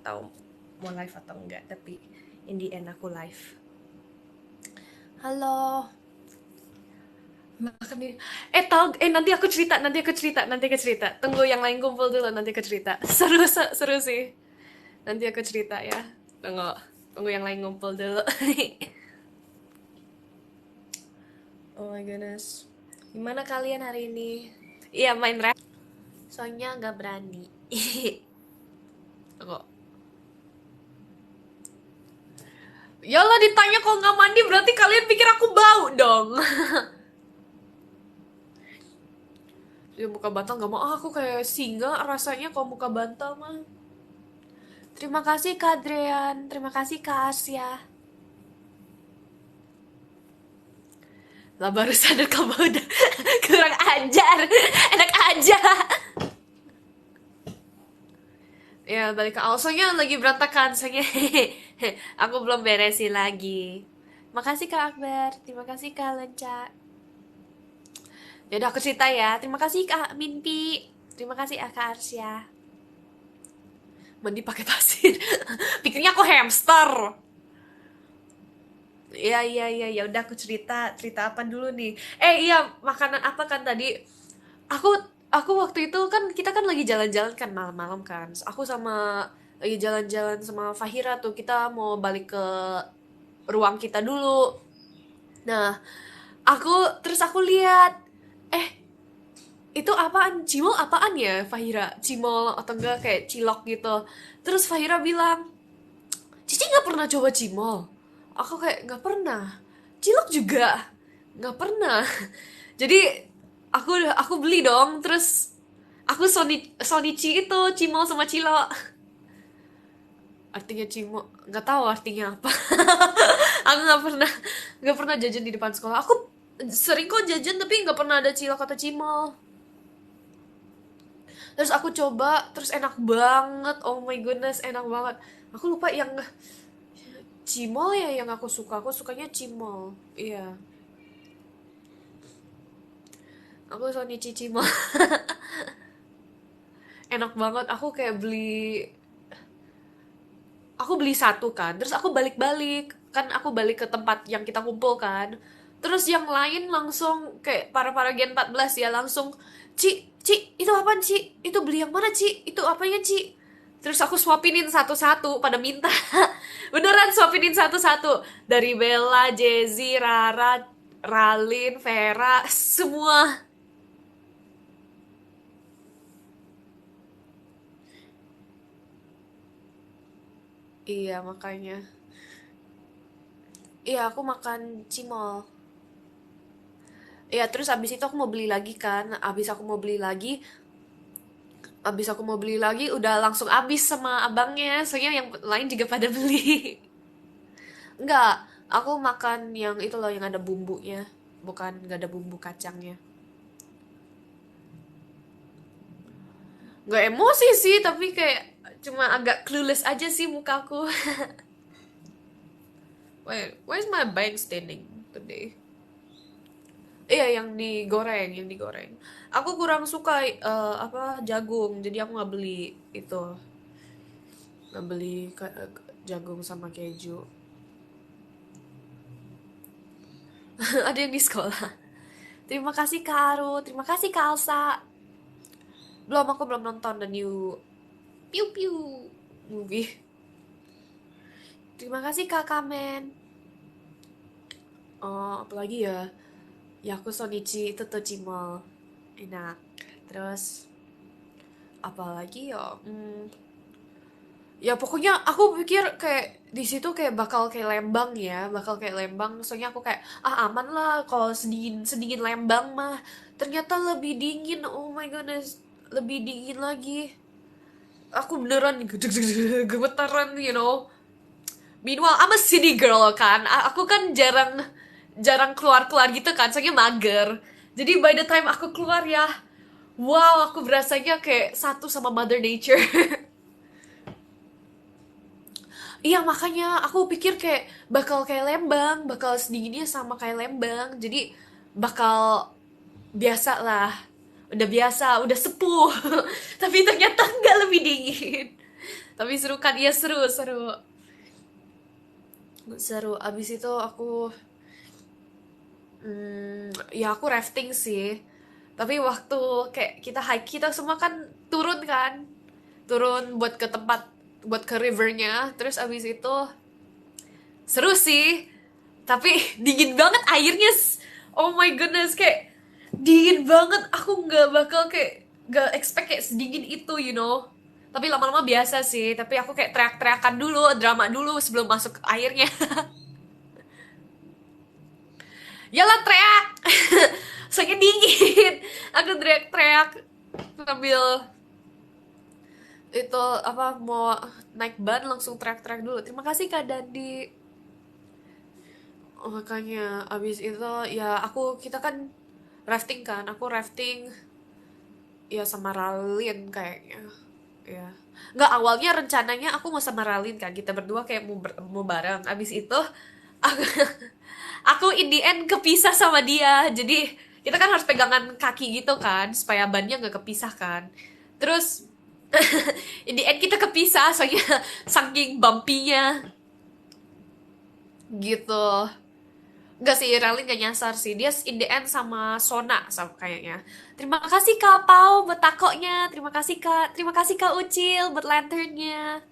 nggak tahu mau live atau enggak, tapi in the end aku live. Halo. Makan nih. Nanti aku cerita. Tunggu yang lain kumpul dulu, nanti aku cerita. Seru sih. Nanti aku cerita ya. Tunggu yang lain ngumpul dulu. Oh my goodness. Gimana kalian hari ini? Iya, main rap. Soalnya nggak berani. Kok. Ya lah, ditanya kok nggak mandi berarti kalian pikir aku bau dong. Ya muka bantal nggak mau. Aku kayak singa rasanya kalau muka bantal mah. Terima kasih Kak Adrian, terima kasih Kak Asia. Lah baru sadar kamu udah kurang ajar. Enak aja. Ya balik ke awal, soalnya lagi berantakan. Soalnya aku belum beresin lagi. Makasih Kak Akbar, terima kasih Kak Lenca. Ya udah aku cerita ya. Terima kasih Kak Minpi. Terima kasih Kak Arsya. Mandi pakai pasir. Pikirnya aku hamster. Iya, ya udah aku cerita apa dulu nih. Iya, makanan apa kan tadi? Aku aku waktu itu kan kita kan lagi jalan-jalan kan malam-malam kan. Aku sama lagi jalan-jalan sama Fahira tuh, kita mau balik ke ruang kita dulu. Nah, aku lihat, eh itu apaan? Cimol apaan ya Fahira? Cimol atau enggak kayak cilok gitu. Terus Fahira bilang, Cici nggak pernah coba cimol. Aku kayak nggak pernah. Cilok juga nggak pernah. Jadi aku beli dong. Terus aku Sonichi itu cimol sama cilok. Artinya cimol nggak tahu artinya apa. Aku nggak pernah jajan di depan sekolah. Aku sering kok jajan tapi nggak pernah ada cilok atau cimol. Terus aku coba, terus enak banget. Oh my goodness, enak banget. Aku lupa yang cimol ya yang aku suka. Aku sukanya cimol. Iya. Aku Sonichi cimol. Enak banget. Aku beli satu kan. Terus aku balik-balik. Kan aku balik ke tempat yang kita kumpul kan. Terus yang lain langsung kayak para Gen 14 ya langsung, Ci, itu apaan Ci? Itu beli yang mana Ci? Itu apanya Ci? Terus aku swapinin satu-satu pada minta. Beneran swapinin satu-satu. Dari Bella, Jezi, Rara, Ralin, Vera, semua. Iya, makanya. Iya, aku makan cimol. Iya, terus abis itu aku mau beli lagi kan. Abis aku mau beli lagi, udah langsung abis sama abangnya. Soalnya yang lain juga pada beli. Enggak, aku makan yang itu loh yang ada bumbunya. Bukan, nggak ada bumbu kacangnya. Nggak emosi sih, tapi kayak cuma agak clueless aja sih mukaku. Wait, why is my bag standing today? Iya, yang digoreng. Aku kurang suka apa jagung, jadi aku nggak beli itu, nggak beli jagung sama keju. Ada yang di sekolah. Terima kasih Kak Aru, terima kasih Kak Alsa. Aku belum nonton the new Piu Piu movie. Terima kasih Kak Kamen. Oh, apalagi ya? Yaku Sonichi itu tuh cimol. Enak. Terus apalagi ya? Ya pokoknya aku pikir kayak di situ kayak bakal kayak Lembang ya, bakal kayak Lembang. Soalnya aku kayak aman lah kalau sedingin sedingin Lembang mah. Ternyata lebih dingin. Oh my goodness, lebih dingin lagi. Aku beneran gemetaran, you know. Meanwhile, I'm a city girl kan. Aku kan jarang jarang keluar-keluar gitu kan, soalnya mager. Jadi by the time aku keluar ya, wow, aku berasanya kayak satu sama Mother Nature. Iya, makanya aku pikir kayak bakal kayak Lembang, bakal sedinginnya sama kayak Lembang. Jadi bakal biasa lah. Udah biasa, udah sepuh. Tapi ternyata nggak, lebih dingin. Tapi seru kan? Iya seru, seru. Seru. Abis itu ya aku rafting sih. Tapi waktu kayak kita hike, kita semua kan turun kan. Turun buat ke tempat, buat ke rivernya. Terus abis itu seru sih. Tapi dingin banget airnya. Oh my goodness, kayak dingin banget. Aku nggak bakal kayak nggak expect kayak sedingin itu, you know. Tapi lama-lama biasa sih. Tapi aku kayak teriak-teriakan dulu, drama dulu sebelum masuk ke airnya. Yalah teriak. Soalnya dingin. Aku teriak-teriak sambil itu apa mau naik ban langsung teriak-teriak dulu. Terima kasih Kak Dandi. Oh, makanya abis itu ya kita kan rafting kan. Aku rafting ya sama Ralin kayaknya. Ya. Nggak, awalnya rencananya aku mau sama Ralin kan. Kita berdua kayak mau bareng. Abis itu aku, aku in the end kepisah sama dia. Jadi kita kan harus pegangan kaki gitu kan supaya bannya nggak kepisah kan. Terus in the end kita kepisah soalnya saking bumpy-nya gitu. Enggak sih, Ralin gak nyasar sih. Dia in the end sama Sona sama kayaknya. Terima kasih Kak Pau buat takonya. Terima kasih Kak Ucil buat lanternnya.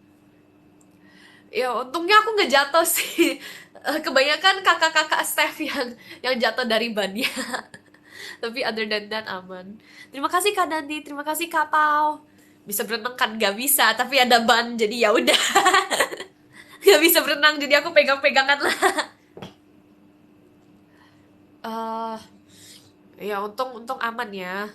Ya untungnya aku nggak jatuh sih. Kebanyakan kakak-kakak Steph yang jatuh dari bannya. Tapi other than that aman. Terima kasih Kak Dandi, terima kasih Kak Pau. Bisa berenang kan nggak bisa, tapi ada ban jadi ya udah. Nggak bisa berenang jadi aku pegang-pegangan lah. eh ya untung untung aman ya.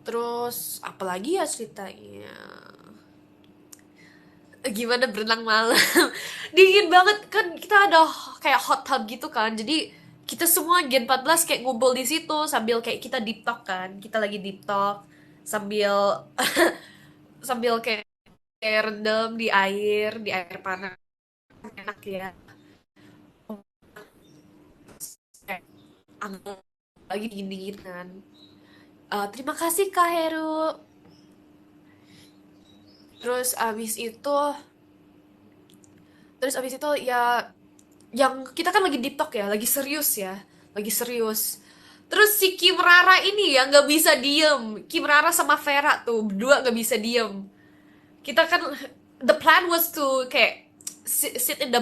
Terus apalagi ya ceritanya? Gimana berenang malam? Dingin banget kan, kita ada kayak hot tub gitu kan. Jadi kita semua Gen 14 kayak ngumpul di situ sambil kayak kita deep talk kan. Kita lagi deep talk sambil sambil kayak rendam di air panas. Enak ya. Kayak angin lagi dingin-dingin kan. Terima kasih Kak Heru. Terus abis itu terus abis itu ya yang kita kan lagi deep talk ya, lagi serius ya, lagi serius. Terus si Kim Rara ini ya nggak bisa diem. Kim Rara sama Vera tuh berdua nggak bisa diem. Kita kan the plan was to kayak sit in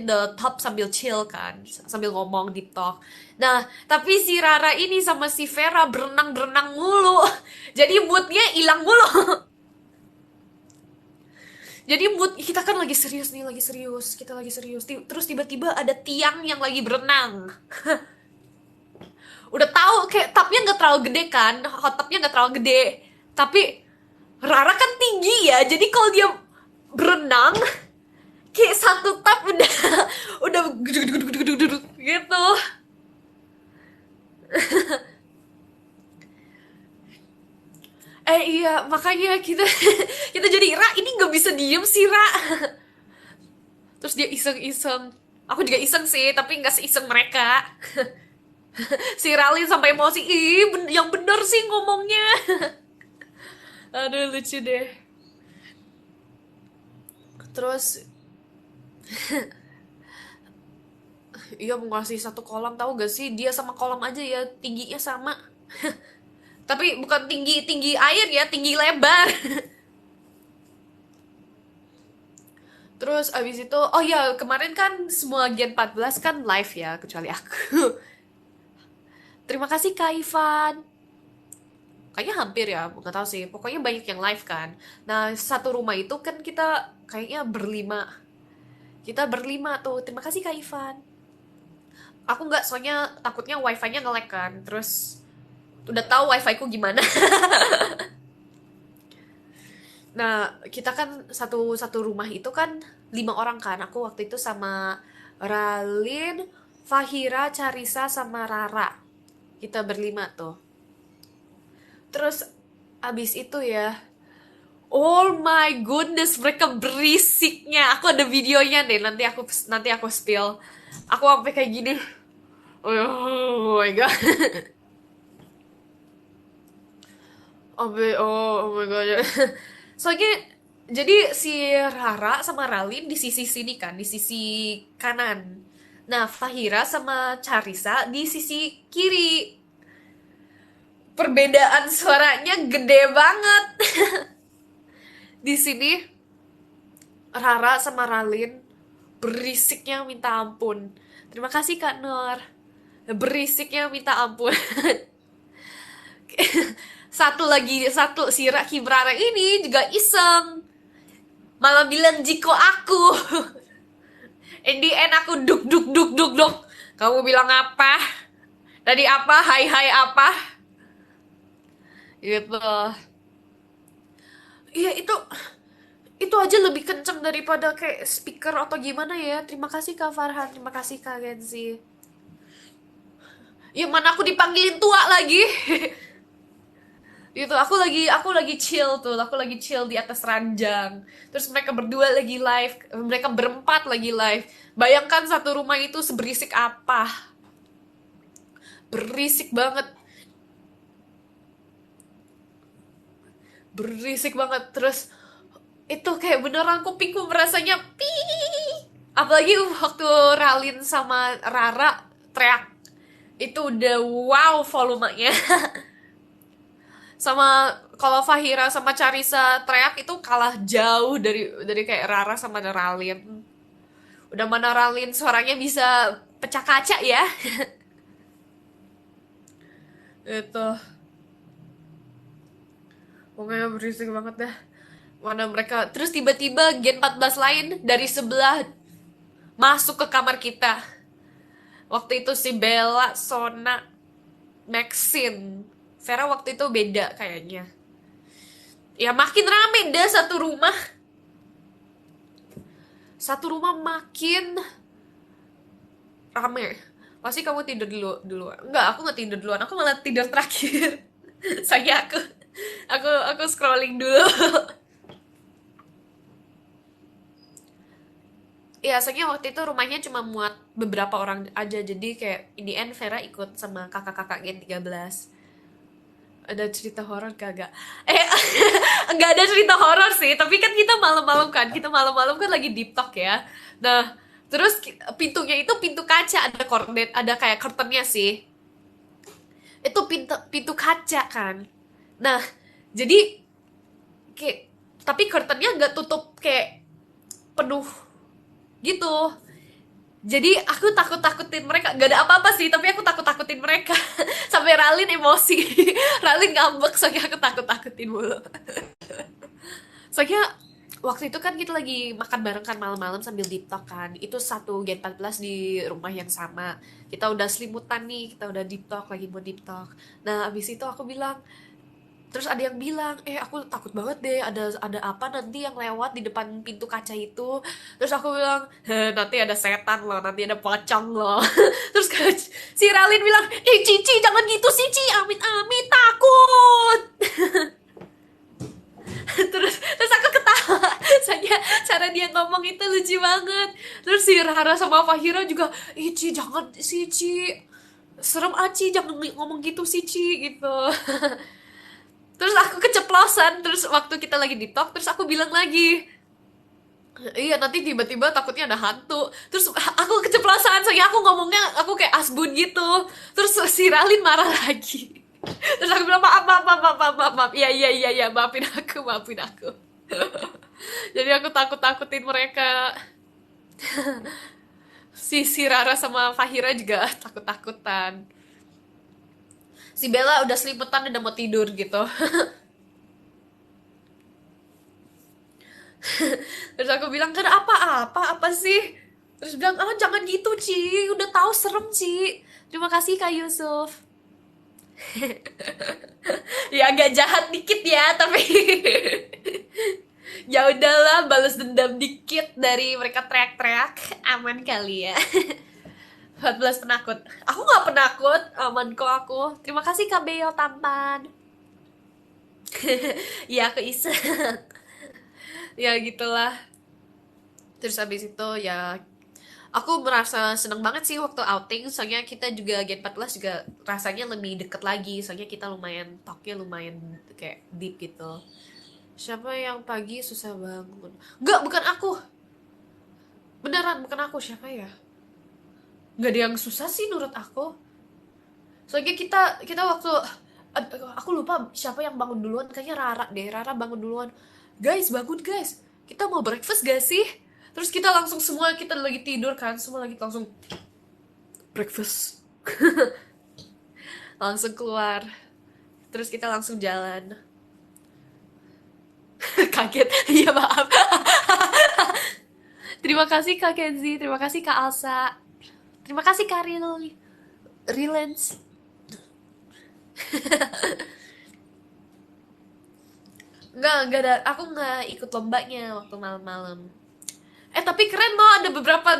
the top sambil chill kan, sambil ngomong deep talk. Nah, tapi si Rara ini sama si Vera berenang-berenang mulu. Jadi moodnya hilang mulu. Jadi mood kita kan lagi serius nih, lagi serius, kita lagi serius. Terus tiba-tiba ada tiang yang lagi berenang. Udah tahu kayak tubnya nggak terlalu gede kan, hot tubnya nggak terlalu gede. Tapi Rara kan tinggi ya, jadi kalau dia berenang kayak satu tub udah gitu. Iya, makanya kita kita jadi Ra ini nggak bisa diem sih Ra. Terus dia iseng-iseng. Aku juga iseng sih, tapi nggak seiseng mereka. Si Ralin sampai emosi, ih yang bener sih ngomongnya. Aduh lucu deh. Terus iya mau ngasih satu kolam, tahu gak sih dia sama kolam aja ya tingginya sama. Tapi bukan tinggi tinggi air ya, tinggi lebar. Terus abis itu, oh ya kemarin kan semua Gen 14 kan live ya, kecuali aku. Terima kasih Kak Ivan. Kayaknya hampir ya, nggak tahu sih. Pokoknya banyak yang live kan. Nah, satu rumah itu kan kita kayaknya berlima. Kita berlima tuh. Terima kasih Kak Ivan. Aku nggak, soalnya takutnya wifi-nya nge-lag kan. Terus udah tahu wifi ku gimana. Nah, kita kan satu satu rumah itu kan 5 orang kan. Aku waktu itu sama Ralin, Fahira, Carisa, sama Rara. Kita berlima tuh. Terus abis itu ya, oh my goodness, mereka berisiknya. Aku ada videonya deh, nanti aku spill. Aku sampai kayak gini. Oh my god. Oh my god. Soalnya jadi si Rara sama Ralin di sisi sini kan, di sisi kanan. Nah, Fahira sama Charissa di sisi kiri. Perbedaan suaranya gede banget. Di sini Rara sama Ralin berisiknya minta ampun. Terima kasih Kak Nur. Berisiknya minta ampun. Satu si Raki Brara ini juga iseng. Malah bilang Jiko aku. In the end aku duk duk duk duk duk. Kamu bilang apa? Tadi apa? Hai hai apa? Gitu. Iya itu aja lebih kenceng daripada kayak speaker atau gimana ya. Terima kasih Kak Farhan, terima kasih Kak Genzi. Ya mana aku dipanggilin tua lagi. Gitu, aku lagi chill tuh, aku lagi chill di atas ranjang. Terus mereka berdua lagi live, mereka berempat lagi live. Bayangkan satu rumah itu seberisik apa? Berisik banget, berisik banget. Terus itu kayak beneran kupingku merasanya pi. Apalagi waktu Ralin sama Rara teriak, itu udah wow volumenya. Sama kalau Fahira sama Charissa teriak itu kalah jauh dari kayak Rara sama Ralin. Udah mana Ralin suaranya bisa pecah kaca ya. Itu pokoknya berisik banget dah. Mana mereka terus tiba-tiba Gen 14 lain dari sebelah masuk ke kamar kita. Waktu itu si Bella, Sona, Maxine. Vera waktu itu beda kayaknya. Ya makin rame dah satu rumah. Satu rumah makin rame. Pasti kamu tidur duluan. Enggak, aku nggak tidur duluan. Aku malah tidur terakhir. Saya aku scrolling dulu. Ya, soalnya waktu itu rumahnya cuma muat beberapa orang aja. Jadi kayak in the end Vera ikut sama kakak-kakak Gen 13. Ada cerita horor kagak? Eh, nggak ada cerita horor sih. Tapi kan kita malam-malam kan. Kita malam-malam kan lagi deep talk ya. Nah, terus pintunya itu pintu kaca. Ada kornet, ada kayak curtainnya sih. Itu pintu pintu kaca kan. Nah, jadi kayak tapi curtainnya nggak tutup kayak penuh gitu. Jadi aku takut-takutin mereka. Gak ada apa-apa sih, tapi aku takut-takutin mereka. Sampai Ralin emosi. Ralin ngambek soalnya aku takut-takutin mulu. Soalnya waktu itu kan kita lagi makan bareng kan malam-malam sambil deep talk kan. Itu satu Gen 14 di rumah yang sama. Kita udah selimutan nih, kita udah deep talk, lagi mau deep talk. Nah, abis itu aku bilang, terus ada yang bilang, aku takut banget deh, ada apa nanti yang lewat di depan pintu kaca itu. Terus aku bilang, nanti ada setan loh, nanti ada pocong loh. Terus si Ralin bilang, Cici jangan gitu sih Ci, amit amit takut. terus aku ketawa. Soalnya cara dia ngomong itu lucu banget. Terus si Rara sama Fahira juga, Ci jangan sih Ci, serem Aci, jangan ngomong gitu sih Ci gitu. Terus aku keceplosan, terus waktu kita lagi di talk, terus aku bilang lagi, iya nanti tiba-tiba takutnya ada hantu. Terus aku keceplosan, soalnya aku ngomongnya, aku kayak asbun gitu. Terus si Ralin marah lagi. Terus aku bilang, maaf, iya, iya, iya, iya, maafin aku, maafin aku. Jadi aku takut-takutin mereka. Si Rara sama Fahira juga takut-takutan. Si Bella udah selimutan, udah mau tidur gitu. Terus aku bilang, kan apa sih? Terus bilang, jangan gitu Ci, udah tahu serem Ci. Terima kasih Kak Yusuf. Ya agak jahat dikit ya, tapi ya udahlah, balas dendam dikit dari mereka teriak-teriak, aman kali ya. 14 penakut. Aku nggak penakut, aman kok aku. Terima kasih Kak Beo tampan. Ya aku iseng. Ya gitulah. Terus habis itu ya Aku merasa seneng banget sih waktu outing, soalnya kita juga Gen 14 juga rasanya lebih deket lagi, soalnya kita lumayan talknya lumayan kayak deep gitu. Siapa yang pagi susah bangun? Enggak, bukan aku. Beneran bukan aku, siapa ya? Nggak ada yang susah sih menurut aku. Soalnya kita waktu aku lupa siapa yang bangun duluan, kayaknya Rara deh. Rara bangun duluan. Guys, bangun guys. Kita mau breakfast gak sih? Terus kita langsung semua kita lagi tidur kan, semua lagi langsung breakfast. Langsung keluar. Terus kita langsung jalan. Kaget. Iya, maaf. Terima kasih Kak Kenzi, terima kasih Kak Alsa. Terima kasih Kak Rilens. Enggak ada, aku nggak ikut lombanya waktu malam-malam. Tapi keren loh, ada beberapa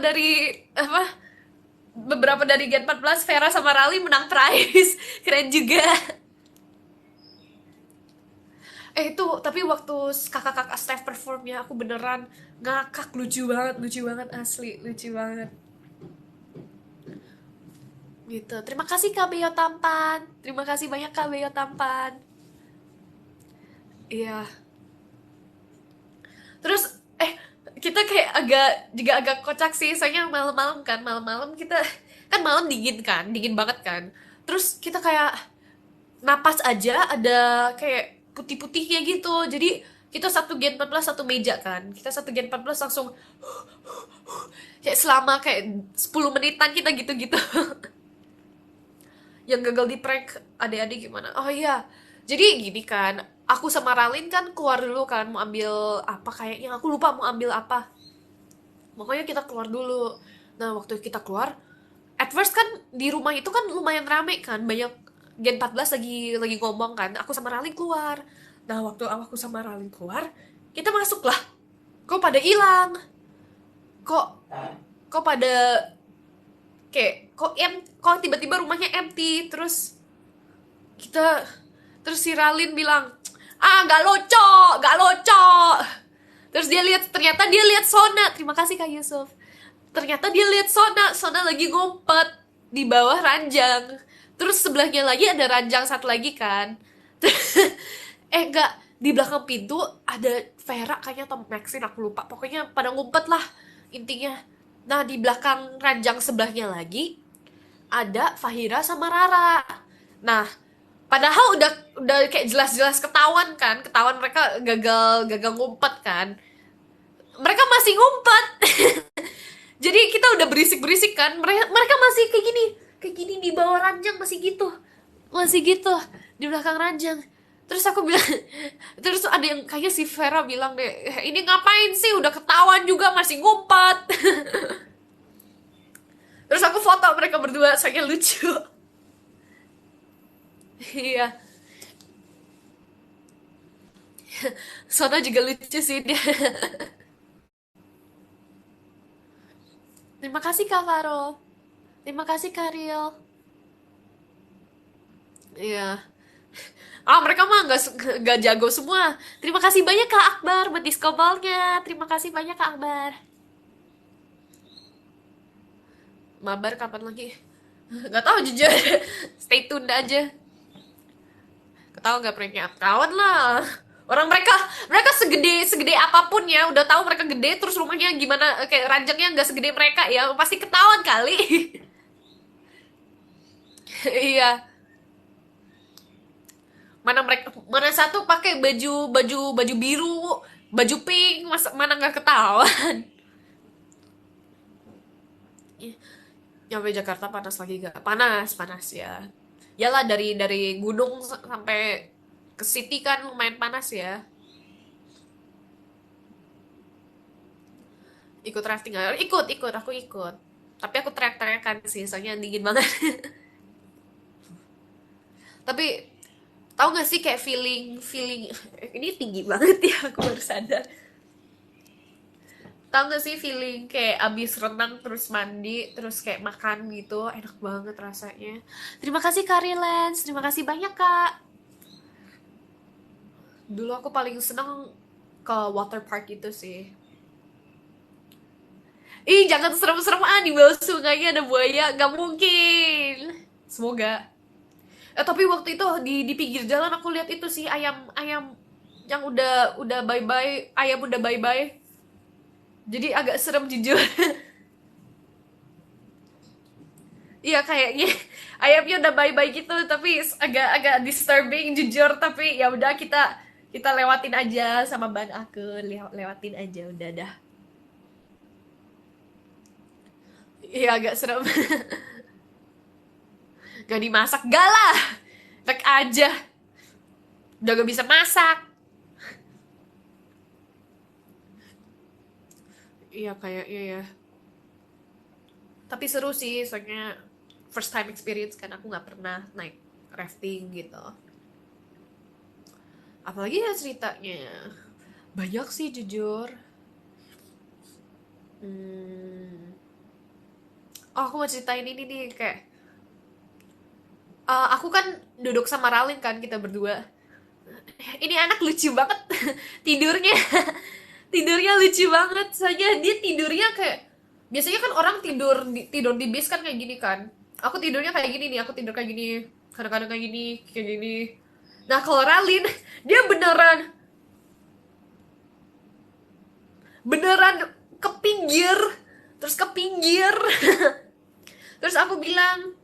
dari Gen 14, Vera sama Rally menang prize. Keren juga. Itu tapi waktu kakak-kakak staff performnya aku beneran ngakak, lucu banget asli, lucu banget. Gitu. Terima kasih Kak Beo Tampan. Terima kasih banyak Kak Beo Tampan. Iya. Terus kita kayak agak kocak sih, soalnya malam-malam kita kan malam dingin banget kan. Terus kita kayak napas aja ada kayak putih-putihnya gitu. Jadi kita satu Gen 14 satu meja kan. Kita satu Gen 14 langsung kayak selama kayak 10 menitan kita gitu-gitu. Yang gagal di prank adik-adik gimana? Oh iya, jadi gini kan, aku sama Ralin kan keluar dulu kan, mau ambil apa kayaknya, aku lupa mau ambil apa. Pokoknya kita keluar dulu. Nah, waktu kita keluar, at first kan di rumah itu kan lumayan rame kan, banyak Gen 14 lagi ngomong kan, aku sama Ralin keluar. Nah, waktu aku sama Ralin keluar, kita masuk lah. Kok pada hilang? Kok kok pada kayak kok tiba-tiba rumahnya empty, kita terus si Ralin bilang, nggak loco, nggak loco. Terus ternyata dia lihat Sona. Terima kasih Kak Yusuf. Ternyata dia lihat Sona lagi ngumpet di bawah ranjang. Terus sebelahnya lagi ada ranjang satu lagi kan. Enggak, di belakang pintu ada Vera kayaknya atau Maxine, aku lupa. Pokoknya pada ngumpet lah intinya. Nah, di belakang ranjang sebelahnya lagi ada Fahira sama Rara. Nah, padahal udah kayak jelas-jelas ketahuan mereka gagal ngumpet kan. Mereka masih ngumpet. Jadi kita udah berisik-berisik kan. Mereka masih kayak gini di bawah ranjang masih gitu di belakang ranjang. Terus aku bilang, terus ada yang kayaknya si Vera bilang deh, ini ngapain sih? Udah ketahuan juga masih ngumpet. Terus aku foto mereka berdua, soalnya lucu. Iya, Sona juga lucu sih dia. Terima kasih Kak Faro. Terima kasih Kak Rio. Iya. Mereka mah nggak jago semua. Terima kasih banyak Kak Akbar buat diskobalnya. Terima kasih banyak Kak Akbar. Mabar kapan lagi? Gak tahu jujur. Stay tune aja. Ketawa nggak pranknya? Ketahuan lah. Orang mereka segede segede apapun ya, udah tahu mereka gede, terus rumahnya gimana, kayak ranjangnya nggak segede mereka ya, pasti ketahuan kali. Iya. Mana satu pakai baju baju baju biru, baju pink, mana nggak ketahuan. Ih, nyampe Jakarta panas lagi gak? Panas ya. Yalah, dari gunung sampai ke city kan lumayan panas ya. Ikut rafting gak? Ikut, aku ikut. Tapi aku teriak-teriakan sih, soalnya dingin banget. Tapi tahu gak sih kayak feeling feeling ini tinggi banget ya, aku baru sadar. Tahu gak sih feeling kayak abis renang terus mandi terus kayak makan gitu, enak banget rasanya. Terima kasih Kak Rilens, terima kasih banyak Kak. Dulu aku paling seneng ke water park itu sih. Ih, jangan serem-serem ah, di bawah sungainya ada buaya, nggak mungkin. Semoga. Tapi waktu itu di pinggir jalan aku lihat itu sih ayam ayam yang udah bye bye, ayam udah bye bye. Jadi agak serem jujur. Iya kayaknya ayamnya udah bye bye gitu, tapi agak-agak disturbing jujur. Tapi ya udah kita lewatin aja sama ban aku, lewatin aja udah dah. Iya agak serem. Gak dimasak, gak lah. Tek aja. Udah gak bisa masak. Iya kayaknya ya. Tapi seru sih, soalnya first time experience kan, aku nggak pernah naik rafting gitu. Apalagi ya ceritanya. Banyak sih jujur. Hmm. Oh, aku mau ceritain ini nih kayak aku kan duduk sama Ralin kan, kita berdua. Ini anak lucu banget tidurnya. Tidurnya lucu banget saja, dia tidurnya kayak biasanya kan orang tidur di bis kan kayak gini kan. Aku tidurnya kayak gini nih, aku tidur kayak gini, kadang-kadang kayak gini. Nah kalau Ralin, dia beneran beneran ke pinggir, terus ke pinggir. Terus aku bilang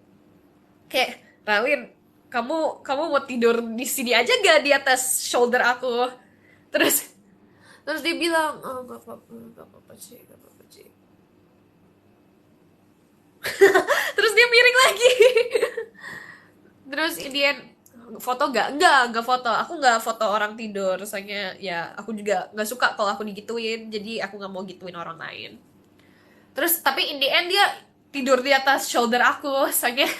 kayak, Ralin, kamu mau tidur di sini aja gak, di atas shoulder aku? Terus terus dia bilang, oh, gak apa-apa sih, gak apa-apa sih. Terus dia miring lagi. Terus Indian foto enggak foto, aku nggak foto orang tidur, soalnya ya aku juga nggak suka kalau aku digituin, jadi aku nggak mau gituin orang lain. Terus tapi in the end dia tidur di atas shoulder aku, soalnya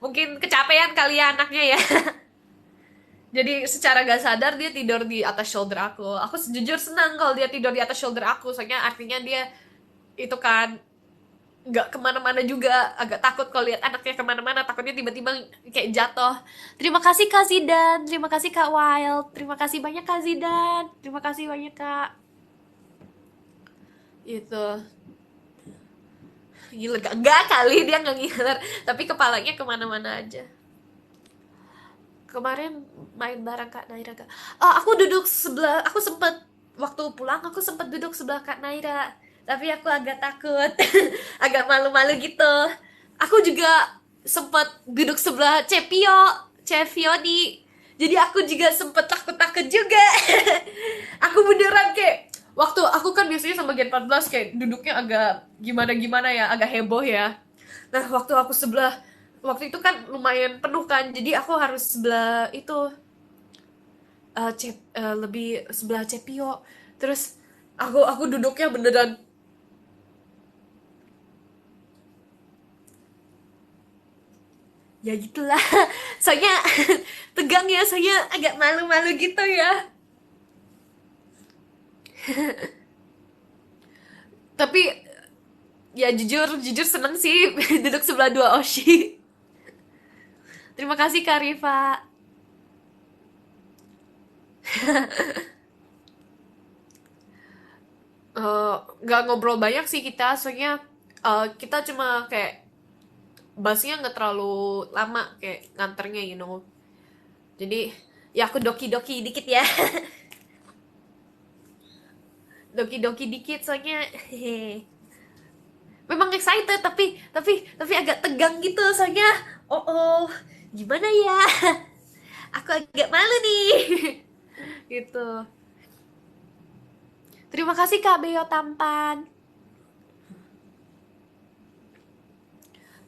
mungkin kecapean kali ya anaknya ya. Jadi secara gak sadar dia tidur di atas shoulder aku. Aku sejujur senang kalau dia tidur di atas shoulder aku, soalnya artinya dia itu kan nggak kemana-mana juga. Agak takut kalau lihat anaknya kemana-mana, takutnya tiba-tiba kayak jatuh. Terima kasih Kak Zidan, terima kasih Kak Wild, terima kasih banyak Kak Zidan, terima kasih banyak Kak. Itu ngiler gak? Enggak kali, dia nggak ngiler, tapi kepalanya kemana-mana aja. Kemarin main bareng Kak Naira Kak. Oh, aku duduk sebelah, aku sempet waktu pulang aku sempet duduk sebelah Kak Naira, tapi aku agak takut. Agak malu-malu gitu. Aku juga sempet duduk sebelah Cepioni, jadi aku juga sempet takut-takut juga. Aku beneran kayak waktu aku kan biasanya sama Gen 14 kayak duduknya agak gimana-gimana ya, agak heboh ya. Nah, waktu itu kan lumayan penuh kan, jadi aku harus sebelah itu, lebih sebelah Cepio. Terus aku duduknya beneran ya gitulah. Soalnya tegang ya, soalnya agak malu-malu gitu ya. Tapi ya jujur jujur seneng sih duduk sebelah dua Oshi. Terima kasih Kak Rifa. Eh, nggak ngobrol banyak sih kita, soalnya kita cuma kayak busnya nggak terlalu lama kayak nganternya, you know. Jadi ya aku doki-doki dikit ya. Doki-doki dikit soalnya hehe. Memang excited, tapi agak tegang gitu soalnya. Oh, oh, gimana ya? Aku agak malu nih. Gitu. Terima kasih Kak Beo Tampan.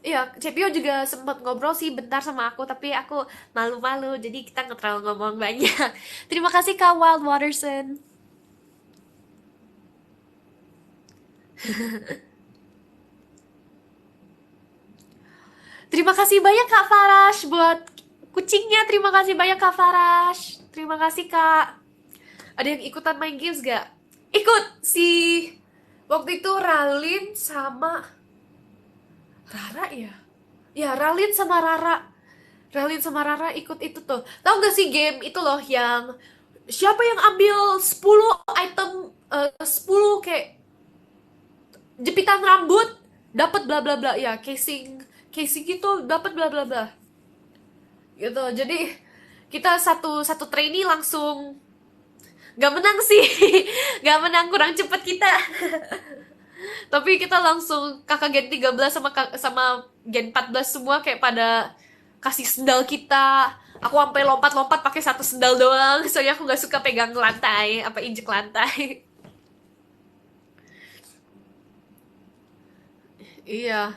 Iya, Cepio juga sempat ngobrol sih bentar sama aku, tapi aku malu-malu, jadi kita nggak terlalu ngomong banyak. Terima kasih Kak Wild Waterson. Terima kasih banyak Kak Farash buat kucingnya. Terima kasih banyak Kak Farash. Terima kasih Kak. Ada yang ikutan main games gak? Ikut si waktu itu Ralin sama Rara ya? Ya, Ralin sama Rara. Ralin sama Rara ikut itu tuh. Tahu gak sih game itu loh yang siapa yang ambil 10 item, 10 kayak jepitan rambut dapat bla bla bla, ya casing casing gitu dapat bla bla bla gitu. Jadi kita satu satu trainee langsung nggak menang sih. Nggak menang, kurang cepet kita. Tapi kita langsung kakak Gen 13 sama sama Gen 14 semua kayak pada kasih sendal kita. Aku sampai lompat-lompat pakai satu sendal doang, soalnya aku nggak suka pegang lantai, apa injek lantai. Iya,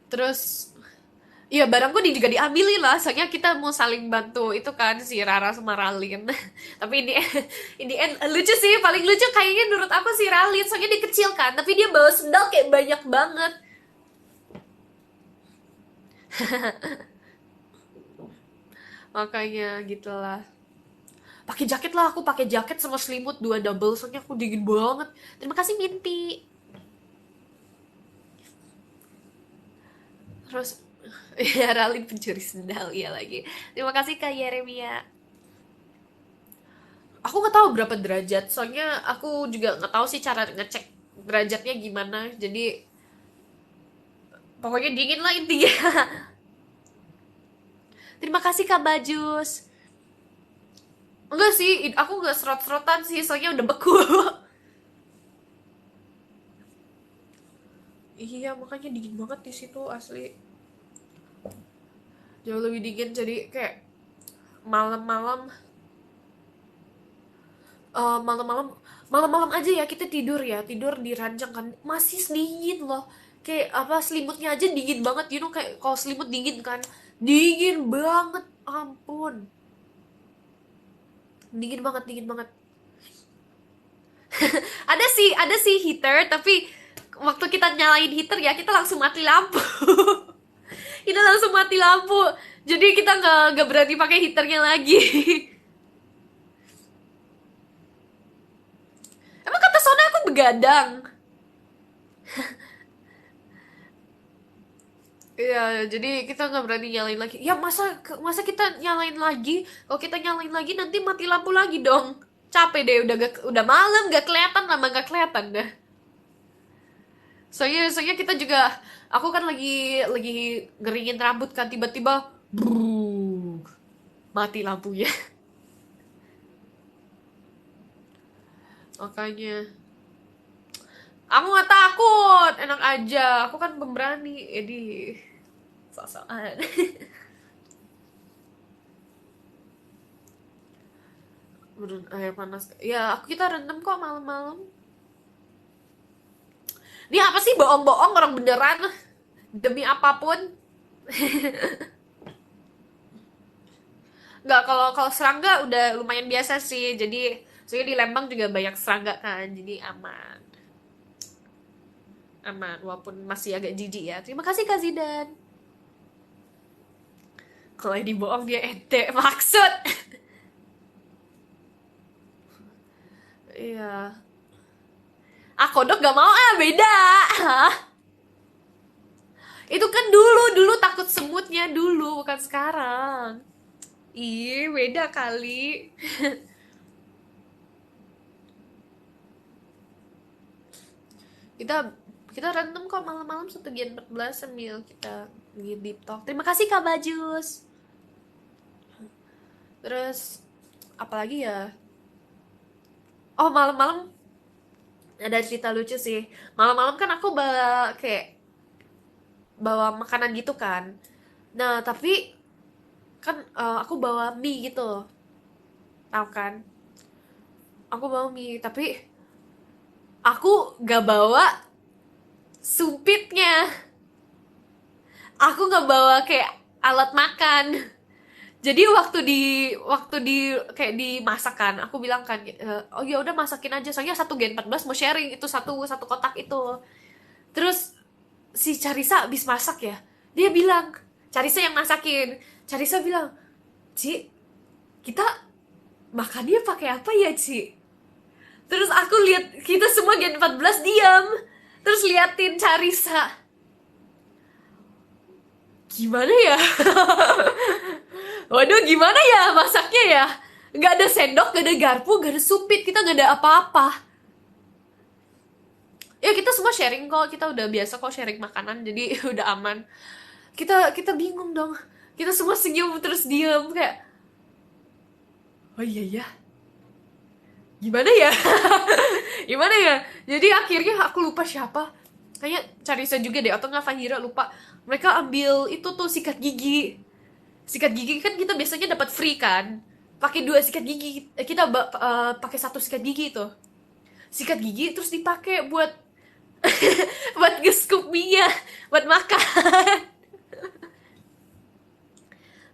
terus iya barangku juga diambilin lah, soalnya kita mau saling bantu itu kan si Rara sama Ralin. Tapi ini lucu sih, paling lucu kayaknya menurut aku si Ralin, soalnya dia kecil kan, tapi dia bawa sendal kayak banyak banget. Makanya gitulah. Pakai jaket lah, aku pakai jaket sama selimut dua double, soalnya aku dingin banget. Terima kasih Minty. Terus ya Ralin pencuri sendal, iya lagi. Terima kasih Kak Yeremia. Aku nggak tahu berapa derajat, soalnya aku juga nggak tahu sih cara ngecek derajatnya gimana. Jadi pokoknya dingin lah intinya. Terima kasih Kak Bajus. Enggak sih, aku nggak serot-serotan sih, soalnya udah beku. Iya, makanya dingin banget di situ asli. Jauh lebih dingin, jadi kayak malam-malam malam-malam malam-malam aja ya kita tidur ya, tidur di ranjang kan masih dingin loh, kayak apa selimutnya aja dingin banget, kayak kalau selimut dingin kan, dingin banget, ampun, dingin banget, dingin banget. Ada sih heater, tapi waktu kita nyalain heater ya kita langsung mati lampu. Kita langsung mati lampu, jadi kita nggak berani pakai heaternya lagi. Emang kata Sona aku begadang. Iya, jadi kita nggak berani nyalain lagi. Ya masa masa kita nyalain lagi? Kalau kita nyalain lagi nanti mati lampu lagi dong. Capek deh, udah malam, gak kelihatan, lama gak kelihatan dah. Soalnya kita juga, aku kan lagi ngeringin rambut kan, tiba-tiba brrrr, mati lampunya. Makanya aku nggak takut, enak aja. Aku kan pemberani, jadi sok-sokan. Air panas. Ya, kita rendam kok malam-malam. Ini apa sih bohong-bohong orang beneran? Demi apapun. Nggak, kalau kalau serangga udah lumayan biasa sih. Jadi soalnya di Lembang juga banyak serangga kan, jadi aman. Aman, walaupun masih agak jijik ya. Terima kasih Kak Zidan. Kalau ini bohong dia ente maksud. Iya. Ah, kodok gak mau, beda. Itu kan dulu takut semutnya dulu, bukan sekarang. Ih, beda kali. kita kita random kok malam-malam 1 Gen 14 sambil kita deep talk. Terima kasih Kak Bajus. Terus apalagi ya? Oh, malam-malam ada cerita lucu sih. Malam-malam kan aku bawa makanan gitu kan. Nah, tapi kan aku bawa mie gitu. Tahu kan? Aku bawa mie, tapi aku gak bawa sumpitnya. Aku gak bawa kayak alat makan. Jadi waktu di kayak dimasak kan, aku bilang kan, oh ya udah masakin aja, soalnya 1 Gen 14 mau sharing itu satu kotak itu. Terus si Carisa habis masak ya, dia bilang, Carisa yang masakin, Carisa bilang, Ci, kita makannya pakai apa ya Ci? Terus aku lihat kita semua Gen 14 diam, terus liatin Carisa, gimana ya? Waduh, gimana ya masaknya ya? Nggak ada sendok, nggak ada garpu, nggak ada supit, kita nggak ada apa-apa. Ya kita semua sharing kok, kita udah biasa kok sharing makanan, jadi udah aman. Kita bingung dong, kita semua senyum terus diem kayak, oh iya ya, gimana ya. Gimana ya, jadi akhirnya aku lupa siapa, kayaknya Carissa juga deh atau nggak Fahira, lupa. Mereka ambil itu tuh sikat gigi. Sikat gigi kan kita biasanya dapat free kan, pakai dua sikat gigi. Kita pakai satu sikat gigi tuh, sikat gigi terus dipakai buat buat nge-scoop mie, buat makan.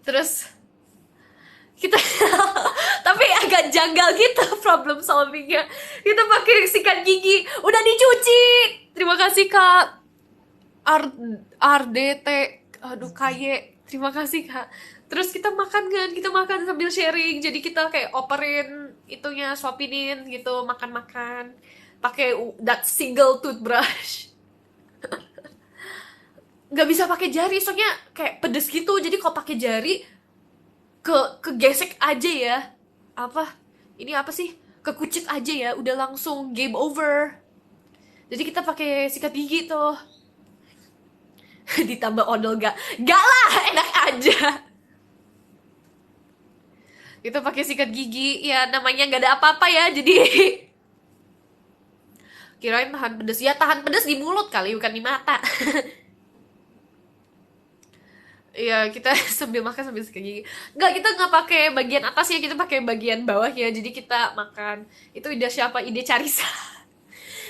Terus kita tapi agak janggal gitu problem solvingnya. Kita pakai sikat gigi udah dicuci, terima kasih kak RDT, aduh kaye, terima kasih kak. Terus kita makan kan, kita makan sambil sharing, jadi kita kayak operin itunya, swapinin gitu, makan-makan pakai that single toothbrush. Nggak bisa pakai jari soalnya kayak pedes gitu, jadi kalau pakai jari kegesek aja ya, apa ini apa sih, kekucek aja ya, udah langsung game over. Jadi kita pakai sikat gigi tuh. Ditambah odol gak lah, enak aja. Kita pakai sikat gigi ya, namanya nggak ada apa-apa ya, jadi kirain tahan pedes ya, tahan pedes di mulut kali bukan di mata. Iya, kita sambil makan sambil sikat gigi. Nggak, kita nggak pakai bagian atas ya, kita pakai bagian bawah ya. Jadi kita makan. Itu ide siapa? Ide Carissa.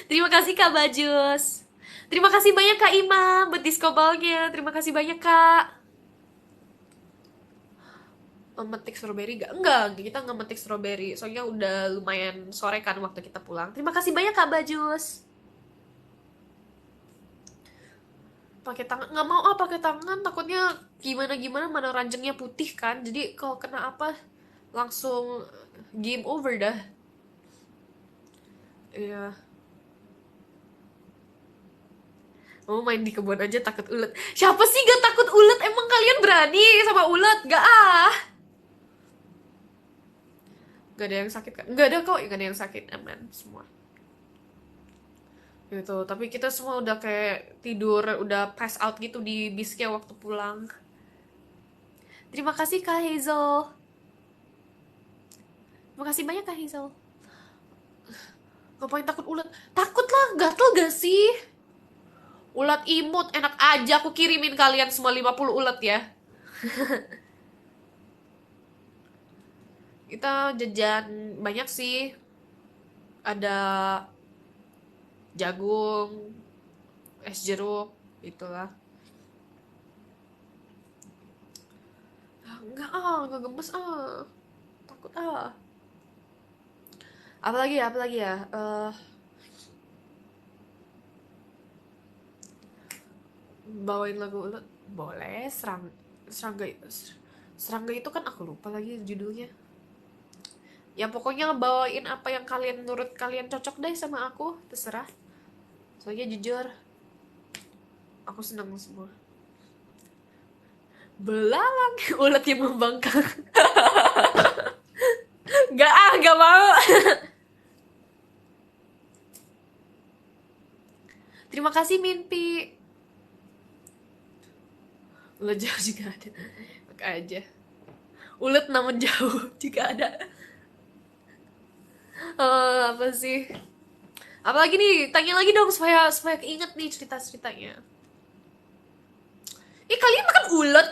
Terima kasih Kak Bajus. Terima kasih banyak Kak Ima buat diskobalnya. Terima kasih banyak Kak. Memetik strawberry gak? Enggak, kita nggak memetik strawberry. Soalnya udah lumayan sore kan waktu kita pulang. Terima kasih banyak Kak Bajus. Pakai tangan nggak mau, pakai tangan takutnya gimana gimana, mana ranjangnya putih kan, jadi kalau kena apa langsung game over dah. Iya, mau main di kebun aja takut ulet. Siapa sih gak takut ulet, emang kalian berani sama ulet? Gak ah, gak ada yang sakit kan, gak ada kok, gak ada yang sakit, aman semua gitu. Tapi kita semua udah kayak tidur, udah pass out gitu di bisnya waktu pulang. Terima kasih Kak Hazel. Terima kasih banyak Kak Hazel. Ngapain takut ulat? Takut lah, gatel gak sih? Ulat imut, enak aja aku kirimin kalian semua 50 ulat ya. Kita jajan banyak sih. Ada jagung, es jeruk, itulah. Enggak gemes Takut Apalagi ya? Bawain lagu ulet boleh. Serangga serangga itu kan aku lupa lagi judulnya. Ya pokoknya bawain apa yang kalian, menurut kalian cocok deh sama aku, terserah. Soalnya jujur aku senang semua. Belalang ulat yang membangkang. Gak mau. Terima kasih Minpi. Ulat jauh juga ada. Maka aja. Ulat namun jauh juga ada. Apa sih? Apalagi nih? Tanya lagi dong supaya keinget nih cerita-ceritanya. Kalian makan ulat?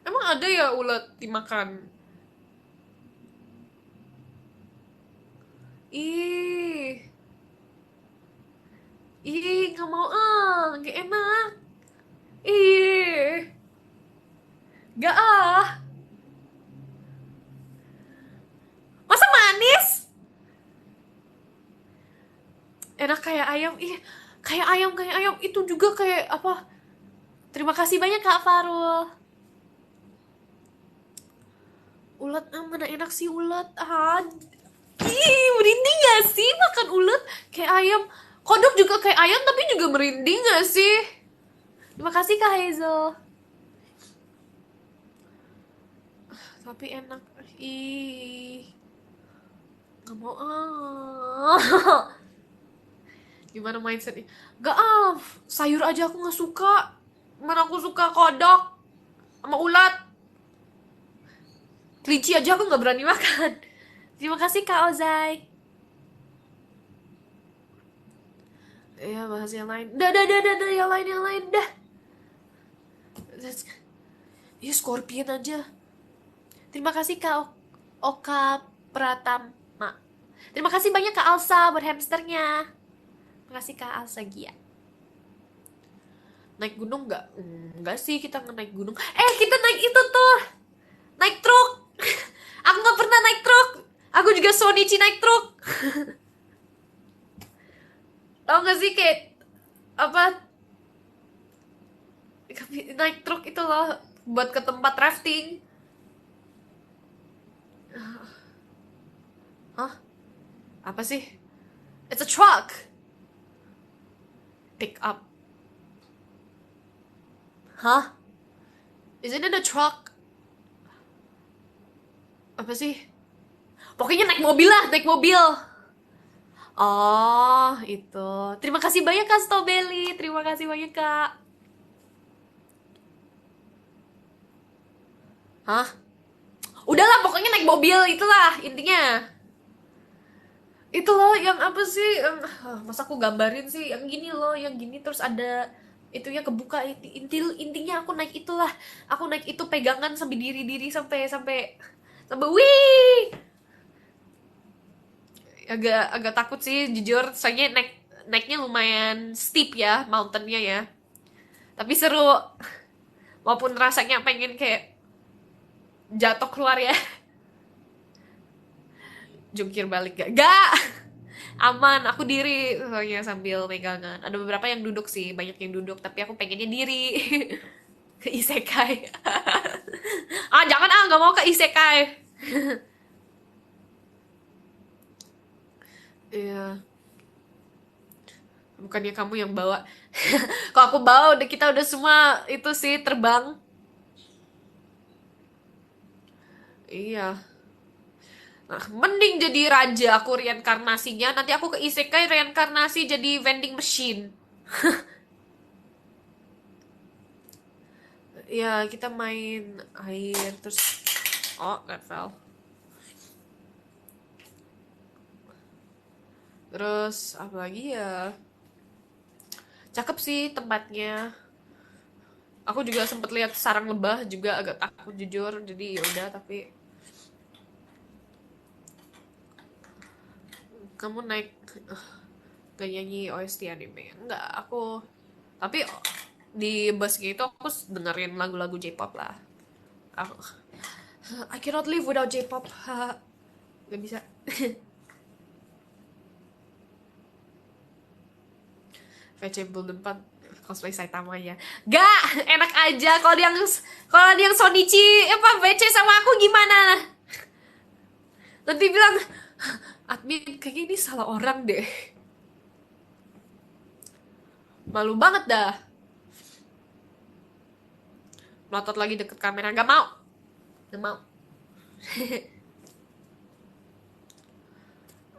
Emang ada ya ulat dimakan? Ih, nggak mau nggak enak. Ih, nggak Masa manis? Enak kayak ayam, kayak ayam itu juga kayak apa? Terima kasih banyak Kak Farul. Ulat mana enak sih ulat? Merinding gak sih makan ulat? Kayak ayam. Kodok juga kayak ayam tapi juga merinding gak sih? Terima kasih Kak Hazel. Tapi enak. Ih, nggak mau Gimana mindsetnya? Gak sayur aja aku nggak suka. Mana aku suka kodok sama ulat. Kelinci aja aku nggak berani makan. Terima kasih Kak Ozai. Ya bahas yang lain. Dah, yang lain dah. Ya Scorpion aja. Terima kasih Kak Oka Pratama. Terima kasih banyak Kak Alsa buat hamsternya. Terima kasih Kak Alsa Gia. Naik gunung nggak? Nggak sih kita naik gunung. Kita naik itu tuh. Naik truk. Aku nggak pernah naik truk. Aku juga Sonichi naik truk. Tau gak sih kayak apa naik truk itu loh buat ke tempat rafting. Hah? Apa sih? It's a truck. Pick up. Hah? Isn't it a truck? Apa sih? Pokoknya naik mobil lah, naik mobil. Oh, itu. Terima kasih banyak Kak Stobeli. Terima kasih banyak Kak. Hah? Udahlah, pokoknya naik mobil itulah intinya. Itu loh yang apa sih? Masa aku gambarin sih yang gini loh, yang gini terus ada itunya kebuka intinya aku naik itulah. Aku naik itu pegangan sampai diri sampai wih. Agak takut sih jujur, soalnya naiknya lumayan steep ya, mountainnya ya. Tapi seru. Walaupun rasanya pengen kayak jatuh keluar ya. Jungkir balik gak aman, aku diri soalnya sambil pegangan. Ada beberapa yang duduk sih, banyak yang duduk, tapi aku pengennya diri. Ke isekai. Jangan nggak mau ke isekai. Iya, bukannya kamu yang bawa. Kalau aku bawa kita udah semua itu sih terbang. Iya. Nah, mending jadi raja aku reinkarnasinya. Nanti aku ke isekai reinkarnasi jadi vending machine. Ya, kita main air terus level. Terus apa lagi ya? Cakep sih tempatnya. Aku juga sempet lihat sarang lebah juga agak takut jujur. Jadi ya udah tapi kamu naik gak nyanyi OST anime? Enggak, aku tapi di bus gitu aku dengerin lagu-lagu J-pop lah. Aku, I cannot live without J-pop. Gak bisa. VC Golden Pan cosplay Saitama ya. Gak, enak aja kalau dia yang Sonichi VC sama aku gimana? Nanti bilang admin kayaknya ini salah orang deh. Malu banget dah. Melotot lagi deket kamera, gak mau.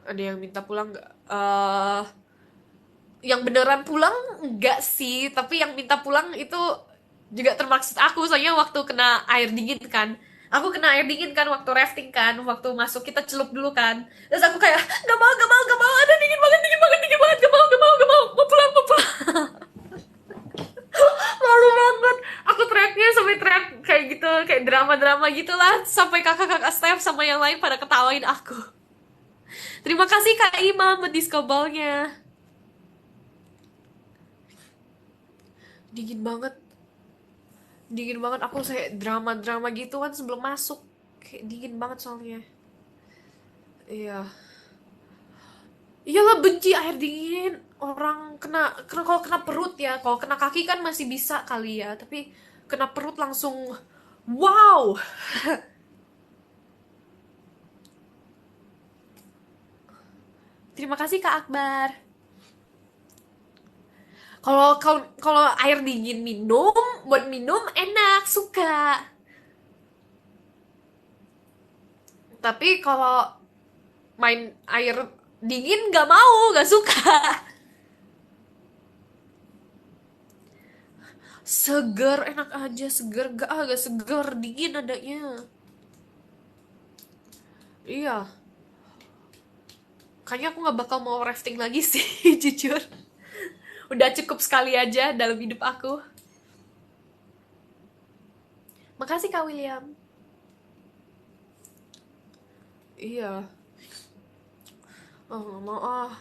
Ada yang minta pulang gak? Yang beneran pulang enggak sih, tapi yang minta pulang itu juga termaksud aku, soalnya waktu kena air dingin kan. Aku kena air dingin kan waktu rafting kan, waktu masuk kita celup dulu kan. Terus aku kayak gak mau, ada dingin banget, gak mau, mau pulang. Malu banget. Aku teriaknya sampai teriak kayak gitu, kayak drama-drama gitulah, sampai kakak-kakak staff sama yang lain pada ketawain aku. Terima kasih Kak Imam buat disco ball-nya. Dingin banget aku kayak drama gitu kan sebelum masuk, kayak dingin banget soalnya. Iya, iyalah benci air dingin. Orang kalau kena perut ya, kalau kena kaki kan masih bisa kali ya, tapi kena perut langsung wow. Terima kasih Kak Akbar. Kalau air dingin buat minum enak, suka. Tapi kalau main air dingin gak mau, gak suka. Seger, enak aja, seger, agak seger, dingin adanya. Iya, kayaknya aku nggak bakal mau rafting lagi sih, jujur. Udah cukup sekali aja dalam hidup aku. Makasih Kak William. Iya. Oh, nggak mau ah.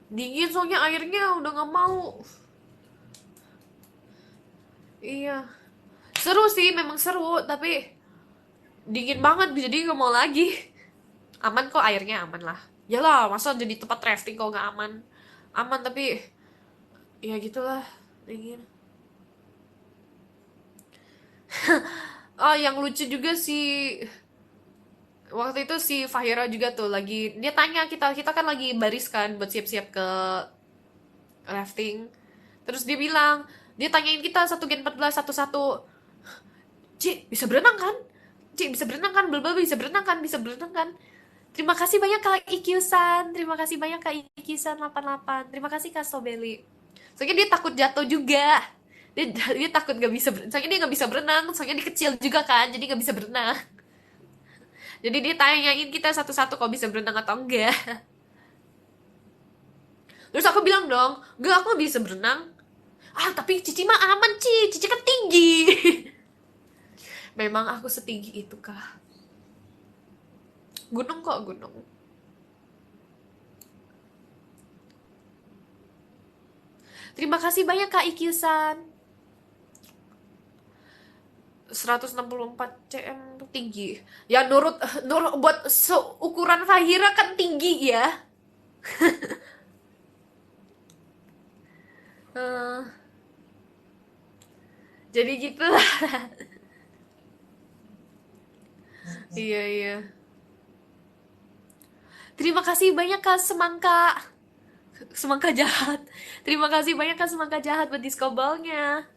Dingin soalnya airnya udah nggak mau. Iya. Seru sih, memang seru, tapi dingin banget jadi nggak mau lagi. Aman kok airnya aman lah. Yalah, masa jadi tempat rafting kalau nggak aman. Aman tapi ya gitulah, dingin. Oh, yang lucu juga sih waktu itu si Fahira juga tuh lagi dia tanya kita kita kan lagi baris kan buat siap-siap ke rafting. Terus dia bilang, dia tanyain kita satu gen 14 satu-satu. Cik, bisa berenang kan? Cik, bisa berenang kan? Blablabla, bisa berenang kan? Bisa berenang kan? Terima kasih banyak Kak Ikyusan. Terima kasih banyak Kak Ikyusan 88. Terima kasih Kak Sobeli. Soalnya dia takut jatuh juga. Dia takut gak bisa berenang. Soalnya dia gak bisa berenang. Soalnya dia kecil juga kan. Jadi gak bisa berenang. Jadi dia tanyain kita satu-satu kalau bisa berenang atau enggak. Terus aku bilang dong, enggak aku gak bisa berenang. Ah tapi Cici mah aman Cici kan tinggi. Memang aku setinggi itu kah? Gunung kok gunung. Terima kasih banyak Kak Ikyusan. 164 cm tuh tinggi. Ya nurut buat seukuran Fahira kan tinggi ya. Eh, jadi gitu lah. Iya iya. Terima kasih banyak Kak Semangka. Semangka jahat. Terima kasih banyak Kak Semangka jahat buat diskobalnya.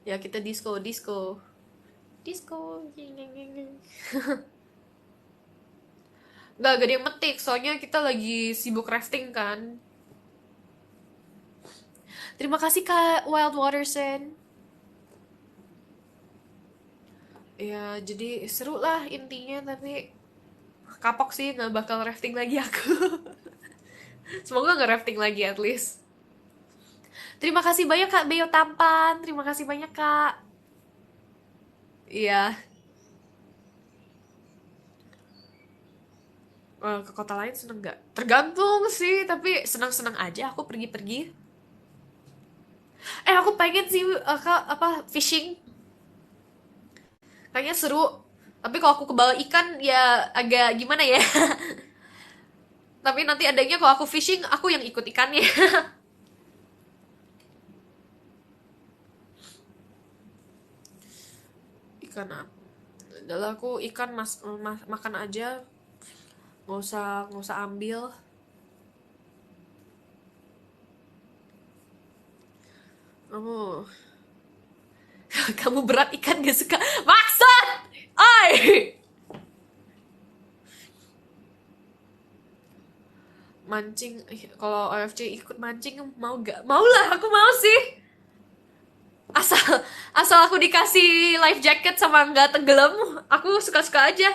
Ya kita disco disco. Disco. Gak ada yang metik, soalnya kita lagi sibuk rafting kan. Terima kasih Kak Wild Watersen. Ya, jadi seru lah intinya, tapi kapok sih nggak bakal rafting lagi aku. Semoga nggak rafting lagi at least. Terima kasih banyak Kak Beyo Tampan. Terima kasih banyak Kak. Iya, ke kota lain seneng nggak? Tergantung sih, tapi senang-senang aja aku pergi-pergi. Aku pengen sih apa fishing. Kayaknya seru. Tapi kalau aku kebawa ikan ya agak gimana ya. Tapi nanti adanya kalau aku fishing, aku yang ikut ikannya. Ikan apa? Adalah aku ikan makan aja, nggak usah ambil. Kamu kamu berat ikan gak suka maksud. Oi, mancing. Kalau OFC ikut mancing mau gak? Mau lah, aku mau sih. Asal asal aku dikasih life jacket sama nggak tenggelam, aku suka-suka aja.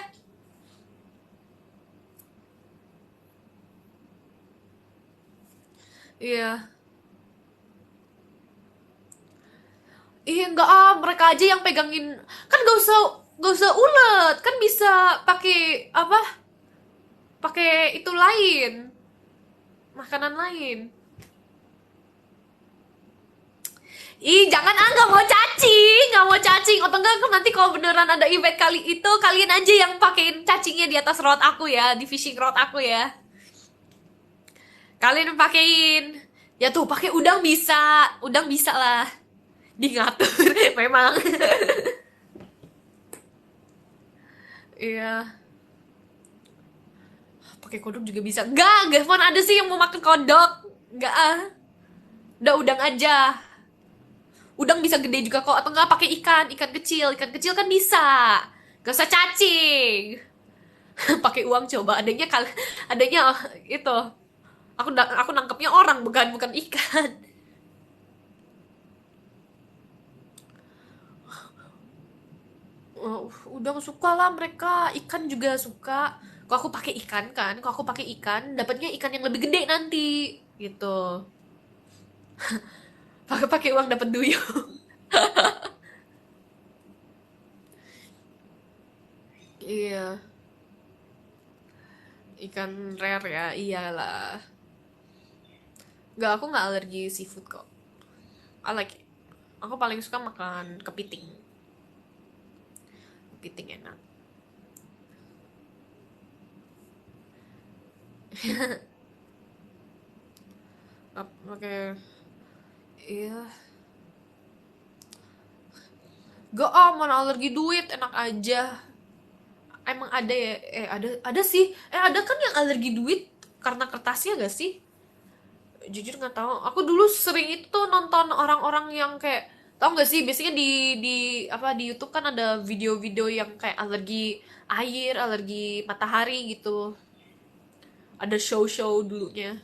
Iya. Iya enggak ah, mereka aja yang pegangin. Kan gak usah ulet, kan bisa pakai apa? Pakai itu lain, makanan lain. Ih, jangan ah, nggak mau cacing, nggak mau cacing. Atau enggak nanti kalau beneran ada event kali itu, kalian aja yang pakein cacingnya di atas rod aku ya, di fishing rod aku ya. Kalian pakein. Ya tuh, pakai udang bisa lah. Di ngatur, memang. Iya, pakai kodok juga bisa. Enggak, mana ada sih yang mau makan kodok? Enggak ah. Udah udang aja. Udang bisa gede juga kok, atau enggak pakai ikan kecil kan bisa. Gak usah cacing. Pakai uang coba, adanya itu. Aku nangkepnya orang bukan bukan ikan. Udah suka lah mereka, ikan juga suka. Kok aku pakai ikan kan, kok aku pakai ikan, dapatnya ikan yang lebih gede nanti, gitu. Pakai uang dapat duyung. Iya, ikan rare ya, iyalah. Gak, aku nggak alergi seafood kok. I like it. Aku paling suka makan kepiting. Kepiting enak. Oke, iya. Gak, mana alergi duit, enak aja. Emang ada ya? Ada sih. Ada kan yang alergi duit karena kertasnya gak sih? Jujur nggak tahu. Aku dulu sering itu nonton orang-orang yang kayak, tau gak sih? Biasanya di apa di YouTube kan ada video-video yang kayak alergi air, alergi matahari gitu. Ada show-show dulunya.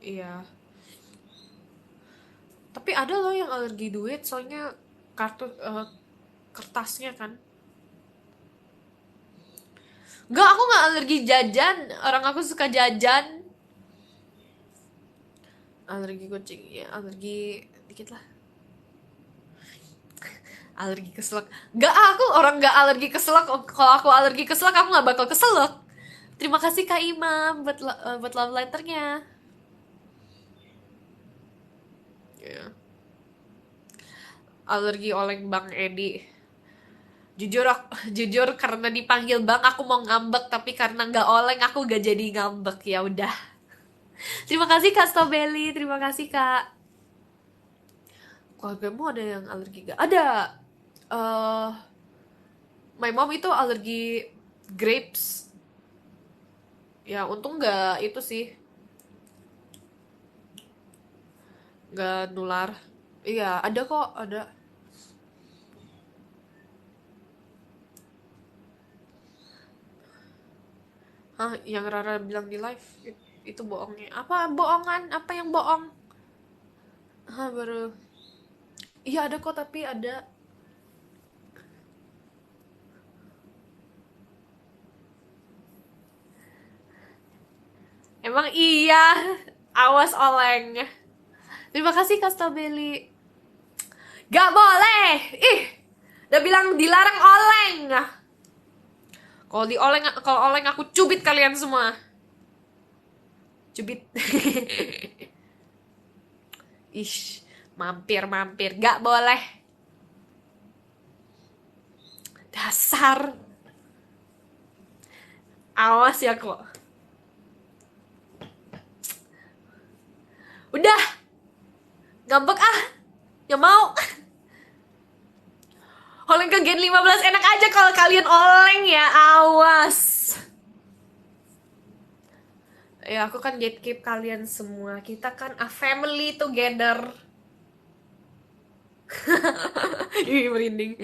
Iya. Tapi ada loh yang alergi duit, soalnya kartu kertasnya kan. Enggak, aku nggak alergi jajan. Orang aku suka jajan. Alergi kucing, ya alergi dikit lah. Alergi keselak. Enggak, aku orang nggak alergi keselak. Kalau aku alergi keselak, aku nggak bakal keselak. Terima kasih Kak Imam buat love letternya. Ya. Alergi oleh Bang Edi. Jujur jujur karena dipanggil Bang aku mau ngambek, tapi karena nggak oleng aku gak jadi ngambek, ya udah. Terima kasih Kak Stobeli, terima kasih Kak. Keluargamu ada yang alergi gak? Ada. eh My mom itu alergi grapes. Ya untung nggak itu sih, nggak nular. Iya ada kok, ada. Hah, yang Rara bilang di live itu bohongnya? Apa bohongan? Apa yang bohong? Hah, baru. Iya ada kok, tapi ada. Emang iya. Awas oleng. Terima kasih Kak Stabeli. Gak boleh. Ih, udah bilang dilarang oleng. Kalau oleng aku cubit kalian semua. Cubit. Ish, mampir. Gak boleh. Dasar. Awas ya kok. Udah, ngambek ah. Ya mau. Oleng ke Gen 15 enak aja kalau kalian oleng ya, awas. Ya aku kan gatekeep kalian semua. Kita kan a family together. Ih, merinding.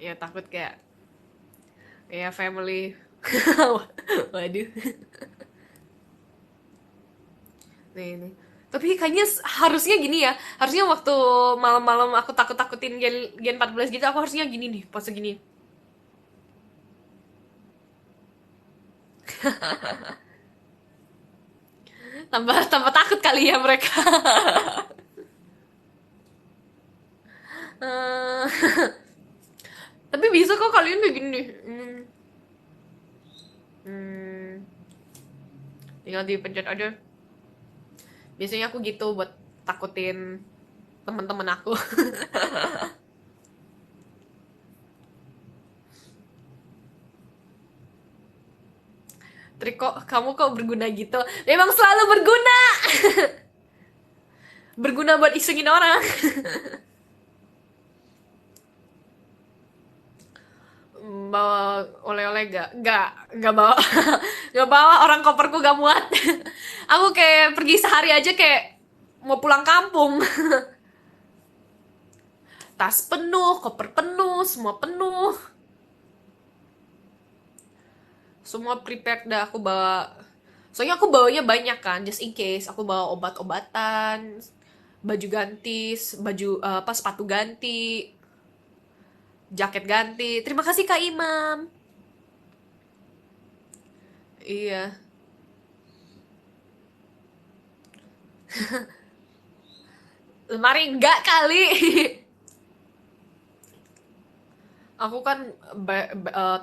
Ya takut kayak family. Waduh. Nih. Tapi kayaknya harusnya gini ya. Harusnya waktu malam-malam aku takut-takutin Gen 14 gitu, aku harusnya gini nih, pose gini. Tambah tambah takut kali ya mereka. Eh, tapi bisa kok kalian kayak gini nih. Hmm, tinggal dipencet aja. Biasanya aku gitu buat takutin teman-teman aku. Trik kok kamu kok berguna gitu? Memang selalu berguna. Berguna buat isengin orang. Bawa oleh-oleh gak bawa. Gak bawa, orang koperku gak muat. Aku kayak pergi sehari aja kayak mau pulang kampung. Tas penuh, koper penuh, semua penuh. Semua prepared dah, aku bawa Soalnya aku bawanya banyak kan, just in case. Aku bawa obat-obatan, baju ganti, baju apa sepatu ganti, jaket ganti. Terima kasih Kak Imam. Iya. Lemari enggak kali. Aku kan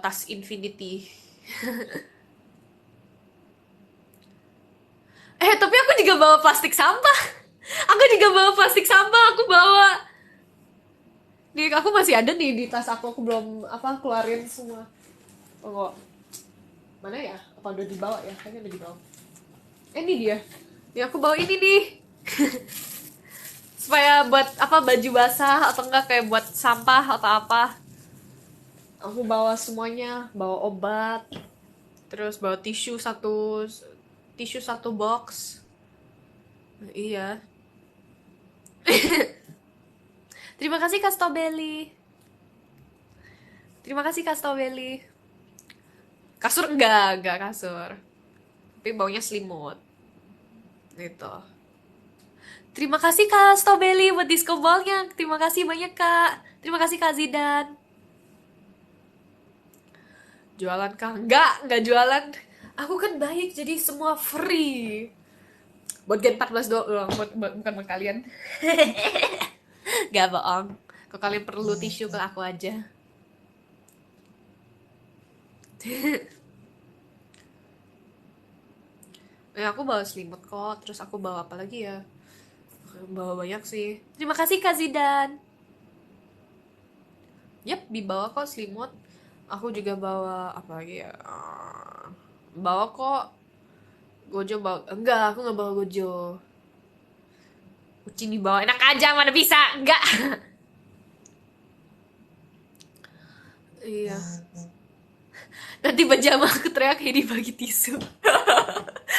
tas Infinity. Tapi aku juga bawa plastik sampah. Aku juga bawa plastik sampah, aku bawa. Nih, aku masih ada nih di tas aku belum apa keluarin semua. Oh, mana ya? Apa udah dibawa ya? Kayaknya udah dibawa. Ini dia. Nih aku bawa ini nih. Supaya buat apa baju basah atau enggak kayak buat sampah atau apa. Aku bawa semuanya, bawa obat, terus bawa tisu satu box. Iya. Terima kasih Kak Stobeli. Terima kasih Kak Stobeli. Kasur enggak kasur. Tapi baunya selimut. Gitu. Terima kasih Kak Stobeli buat disco ballnya. Terima kasih banyak Kak. Terima kasih Kak Zidan. Jualan Kak? Enggak jualan. Aku kan baik jadi semua free. Buat Gen 14 doang, bukan buat kalian. Gak bohong. Kalau kalian perlu tisu ke aku aja. Aku bawa selimut kok. Terus aku bawa apa lagi ya? Bawa banyak sih. Terima kasih Kak Zidan. Yap, dibawa kok selimut. Aku juga bawa apa lagi ya? Bawa kok. Gojo bawa. Enggak, aku nggak bawa gojo. Kucing dibawa. Enak aja, mana bisa? Enggak. Iya. Nanti pajama aku teriak ini bagi tisu.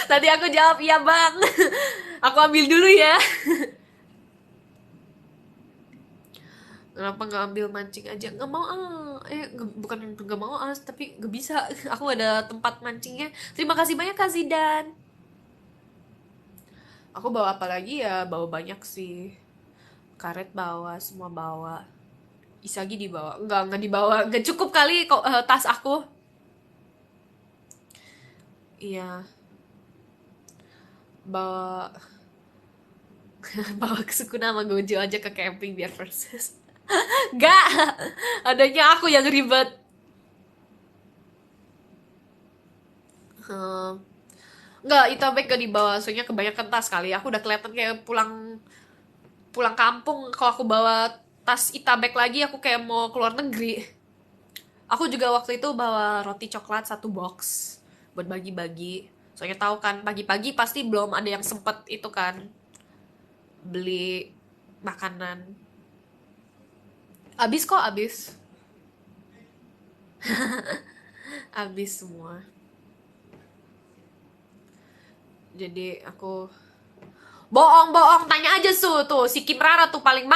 Tadi aku jawab iya bang. Aku ambil dulu ya. Kenapa nggak ambil mancing aja? Nggak mau bukan nggak mau tapi nggak bisa. Aku ada tempat mancingnya. Terima kasih banyak Kak Zidan. Aku bawa apa lagi ya? Bawa banyak sih. Karet bawa, semua bawa. Isagi dibawa. Nggak dibawa. Nggak cukup kali kok tas aku. Iya. Bawa bawa ke Sukuna sama Gojo aja ke camping biar versus. Nggak. Adanya aku yang ribet. Hmm. Nggak, Itabek gak dibawa. Soalnya kebanyakan tas kali. Aku udah kelihatan kayak pulang pulang kampung. Kalau aku bawa tas Itabek lagi, aku kayak mau keluar negeri. Aku juga waktu itu bawa roti coklat satu box buat bagi-bagi. Soalnya tahu kan pagi-pagi pasti belum ada yang sempet itu kan beli makanan. Abis kok abis. Abis semua. Jadi aku bohong, tanya aja tuh si Kim Rara tuh paling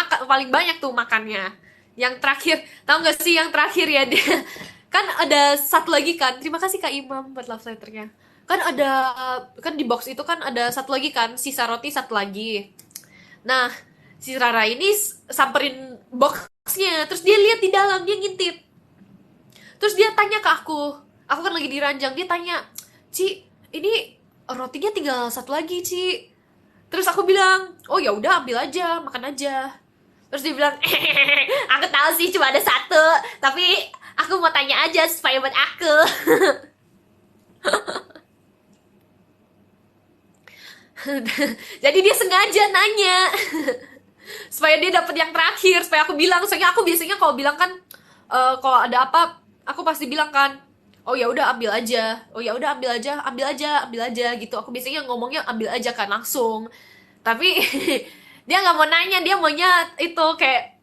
banyak tuh makannya. Yang terakhir, tahu nggak sih yang terakhir ya dia kan ada satu lagi kan. Terima kasih Kak Imam buat love letternya. Kan ada kan di box itu kan ada satu lagi kan, sisa roti satu lagi. Nah, si Rara ini samperin boxnya, terus dia lihat di dalam, dia ngintip. Terus dia tanya ke aku kan lagi di ranjang, dia tanya, Ci, ini rotinya tinggal satu lagi, Ci. Terus aku bilang, oh ya udah ambil aja, makan aja. Terus dia bilang, aku tahu sih cuma ada satu, tapi aku mau tanya aja supaya buat aku. Jadi dia sengaja nanya supaya dia dapat yang terakhir, supaya aku bilang. Soalnya aku biasanya kalau bilang kan, kalau ada apa, aku pasti bilang kan, oh ya udah ambil aja, oh ya udah ambil aja gitu. Aku biasanya ngomongnya ambil aja kan langsung. Tapi dia nggak mau nanya, dia maunya itu kayak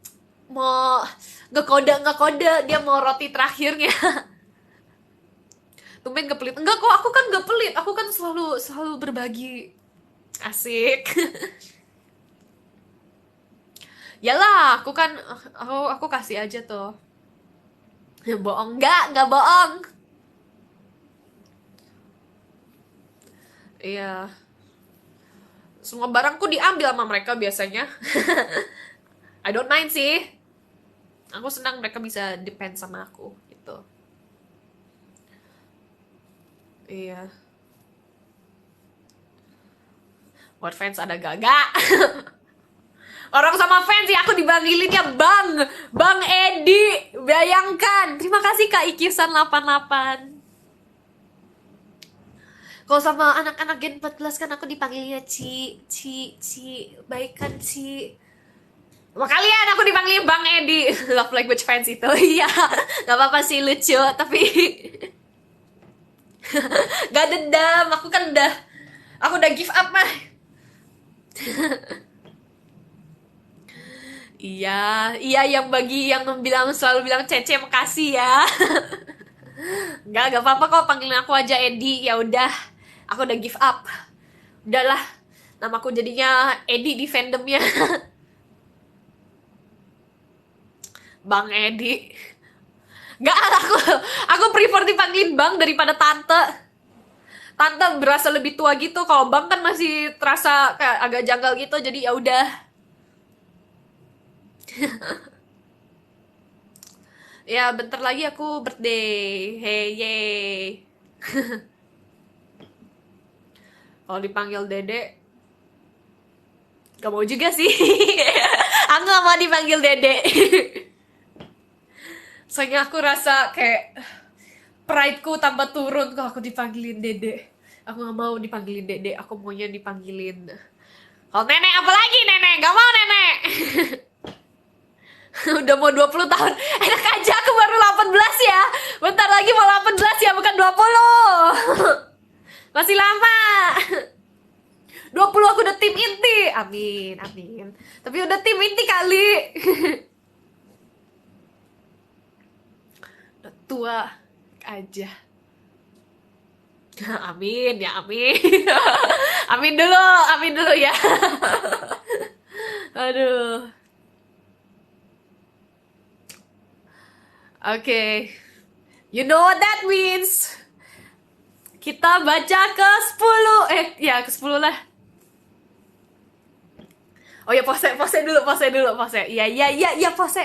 mau nggak kode dia mau roti terakhirnya. Tumben gak pelit. Enggak kok, aku kan gak pelit, aku kan selalu selalu berbagi. Asik. Yalah, aku kan aku kasih aja tuh. Bohong nggak bohong. Iya, semua barangku diambil sama mereka biasanya. I don't mind sih. Aku senang mereka bisa depend sama aku gitu. Iya. Buat fans ada gagak. Orang sama fans ya aku dibanggilinnya Bang. Bang Edi. Bayangkan. Terima kasih Kak Ikisan 88. Kalau sama anak-anak Gen 14 kan aku dipanggilnya Ci. Baik kan Ci. Sama kalian aku dipanggil Bang Edi. Love language fans itu. Iya. Gak apa-apa sih lucu. Tapi gak dendam. Aku udah give up mah. Iya, iya yang bagi yang selalu bilang Cece makasih ya. Gak apa-apa kok panggilin aku aja Edi. Ya udah, aku udah give up. Udahlah, namaku jadinya Edi di fandomnya. Bang Edi. Gak, aku prefer dipanggilin Bang daripada Tante. Tante berasa lebih tua gitu. Kalau Bang kan masih terasa kayak agak janggal gitu. Jadi ya udah. Ya bentar lagi aku birthday. Hey, yay. Kalau dipanggil Dede, gak mau juga sih. Aku gak mau dipanggil Dede. Soalnya aku rasa kayak pride-ku tambah turun kalau aku dipanggilin Dede. Aku gak mau dipanggilin Dede, aku maunya dipanggilin. Kalau nenek apalagi nenek, gak mau nenek. Udah mau 20 tahun. Enak aja aku baru 18 ya. Bentar lagi mau 18 ya, bukan 20. Masih lama. 20 aku udah tim inti. Amin, amin. Tapi udah tim inti kali. Udah tua aja. Amin ya, amin. Amin dulu ya. Aduh. Oke. Okay. You know what that means? Kita baca ke 10. Ya ke 10 lah. Oh ya, pose dulu. Iya, iya, pose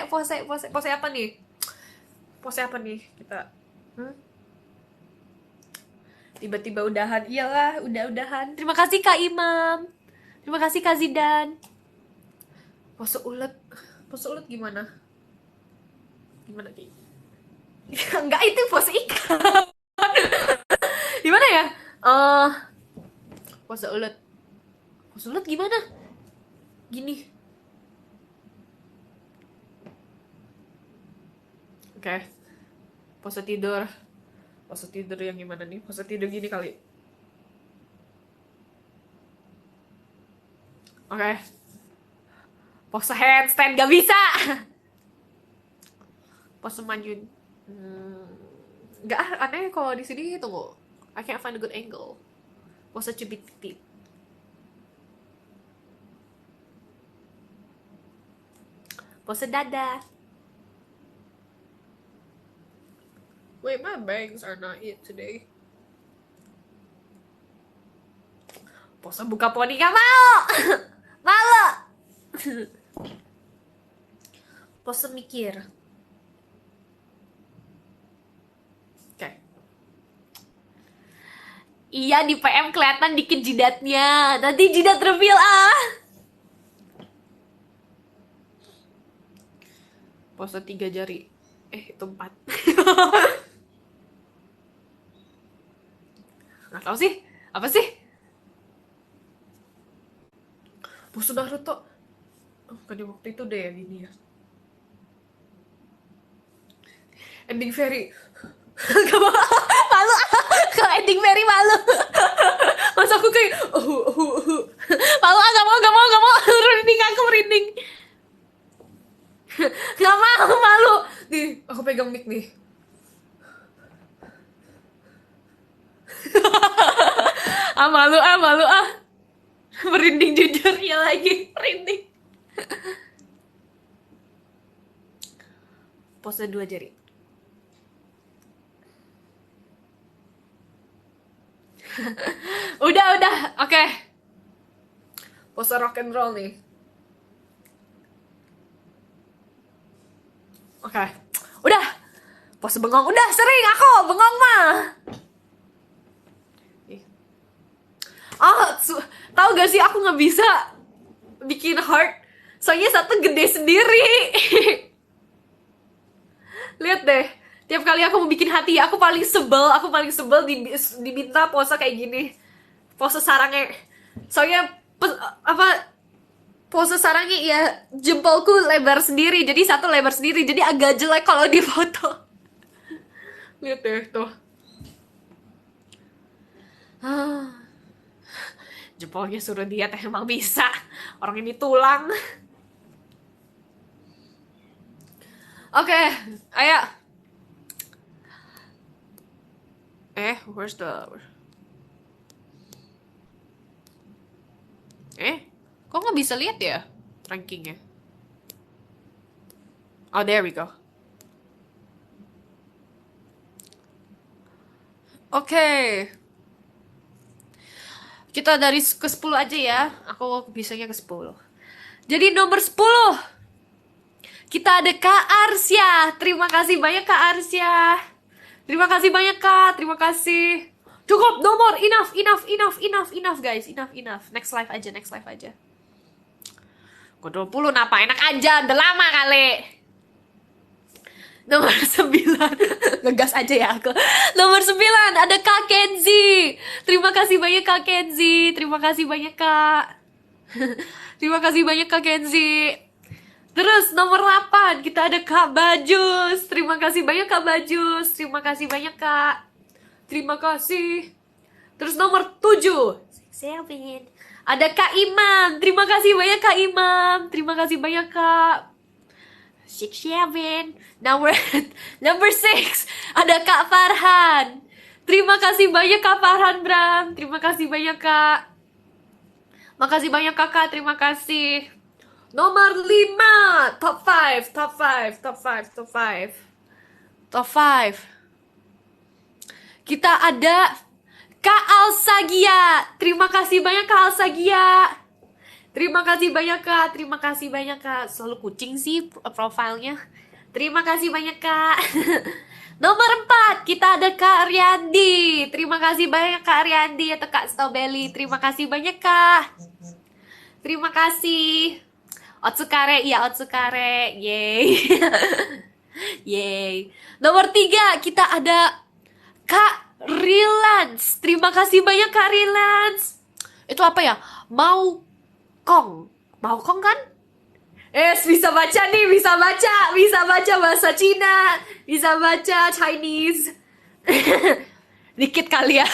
apa nih? Pose apa nih kita? Hmm? Tiba-tiba udahan. Iyalah, udahan. Terima kasih Kak Imam. Terima kasih Kak Zidan. Pose ulet. Pose ulet gimana? Gimana Ki? Enggak, itu pose ikan. Gimana ya? Pose ulet. Pose ulet gimana? Gini. Oke. Okay. Pose tidur. Pose tidur yang gimana nih? Pose tidur gini kali. Oke. Okay. Pose handstand gak bisa. Pose maju. Gak aneh kalau di sini tunggu. I can't find a good angle. Pose cubit titik. Pose dada. Wait, my bangs are not it today. Pose buka poni gak mau. Malu. Pose mikir. Oke. Okay. Iya di PM kelihatan dikit jidatnya. Nanti jidat reveal Pose 3 jari. Itu 4. Nggak tahu sih. Apa sih? Pose Naruto. Bukan waktu itu deh ya gini ya. Ending fairy. Gak mau. Malu. Kalau ending fairy malu. Masa aku kayak malu gak mau. Merinding aku merinding. Gak mau, malu. Nih, aku pegang mic nih. Malu merinding jujur ya lagi merinding. Pose 2 jari. Udah, oke. Pose rock and roll nih. Oke. Udah. Pose bengong. Udah sering aku bengong mah. Tahu gak sih aku nggak bisa bikin heart. Soalnya satu gede sendiri. Lihat deh. Tiap kali aku mau bikin hati, aku paling sebel diminta pose kayak gini. Pose sarangnya. Soalnya pose sarangnya ya jempolku lebar sendiri, jadi satu lebar sendiri, jadi agak jelek kalau di foto. Lihat deh tuh. Jempolnya suruh diet emang bisa. Orang ini tulang. Oke, ayo. Where's the... Kok nggak bisa lihat ya rankingnya? Oh, there we go. Oke. Kita dari ke 10 aja ya. Aku bisanya ke 10. Jadi nomor 10. Kita ada Kak Arsya. Terima kasih banyak Kak Arsya. Terima kasih banyak Kak. Terima kasih. Cukup nomor. Enough guys. Enough. Next live aja. Kok 20 napa? Enak aja. Udah lama kali. Nomor 9. Ngegas aja ya aku. Nomor 9 ada Kak Kenzi. Terima kasih banyak Kak Kenzi. Terima kasih banyak Kak. Terima kasih banyak Kak Kenzi. Terus nomor 8 kita ada Kak Bajus. Terima kasih banyak Kak Bajus. Terima kasih banyak Kak. Terima kasih. Terus nomor 7 ada Kak Imam. Terima kasih banyak Kak Imam. Terima kasih banyak Kak. 6, 7. Number 6 ada Kak Farhan. Terima kasih banyak Kak Farhan Bram. Terima kasih banyak Kak. Makasih banyak Kakak. Terima kasih. Nomor 5 top 5. Kita ada Kak Alsagia. Terima kasih banyak Kak Alsagia. Terima kasih banyak Kak. Terima kasih banyak Kak. Selalu kucing sih profilnya. Terima kasih banyak Kak. Nomor 4 kita ada Kak Riyandi. Terima kasih banyak Kak Riyandi atau Kak Stobeli. Terima kasih banyak Kak. Terima kasih. Otsukare, iya Otsukare. Yeay. Yeay. Nomor 3 kita ada Kak Rilans. Terima kasih banyak Kak Rilans. Itu apa ya? Mau Kong kan? Bisa baca nih, bisa baca bahasa Cina, bisa baca Chinese. Dikit kali ya.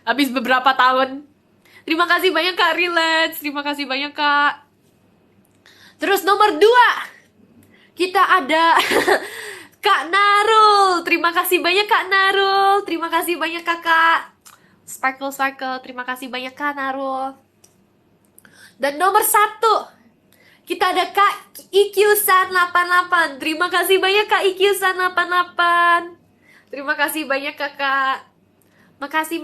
Habis beberapa tahun. Terima kasih banyak Kak Relax, terima kasih banyak Kak. Terus nomor 2 kita ada Kak Narul. Terima kasih banyak Kak Narul. Terima kasih banyak Kakak. Sparkle, terima kasih banyak Kak Narul. Dan nomor 1 kita ada Kak Ikyusan 88. Terima kasih banyak Kak Ikyusan 88. Terima kasih banyak Kakak. Makasih.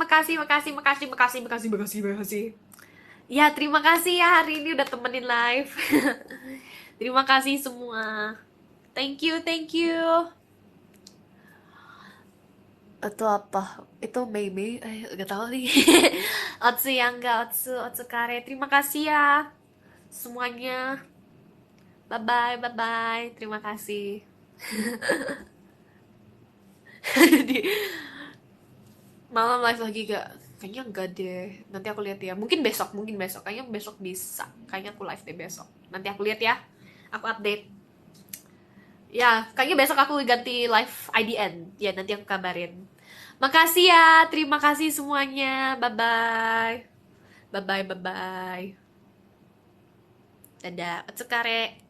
Ya, terima kasih ya hari ini udah temenin live. Terima kasih semua. Thank you. Itu apa? Itu Mei. Gak tahu nih. Otsu Yangga, Otsu Kare. Terima kasih ya semuanya. Bye. Terima kasih. Di malam live lagi gak? Kayaknya enggak deh. Nanti aku lihat ya. Mungkin besok. Kayaknya besok bisa. Kayaknya aku live deh besok. Nanti aku lihat ya. Aku update. Ya, kayaknya besok aku ganti live IDN. Ya, nanti aku kabarin. Makasih ya. Terima kasih semuanya. Bye-bye. Dadah. Otsukare.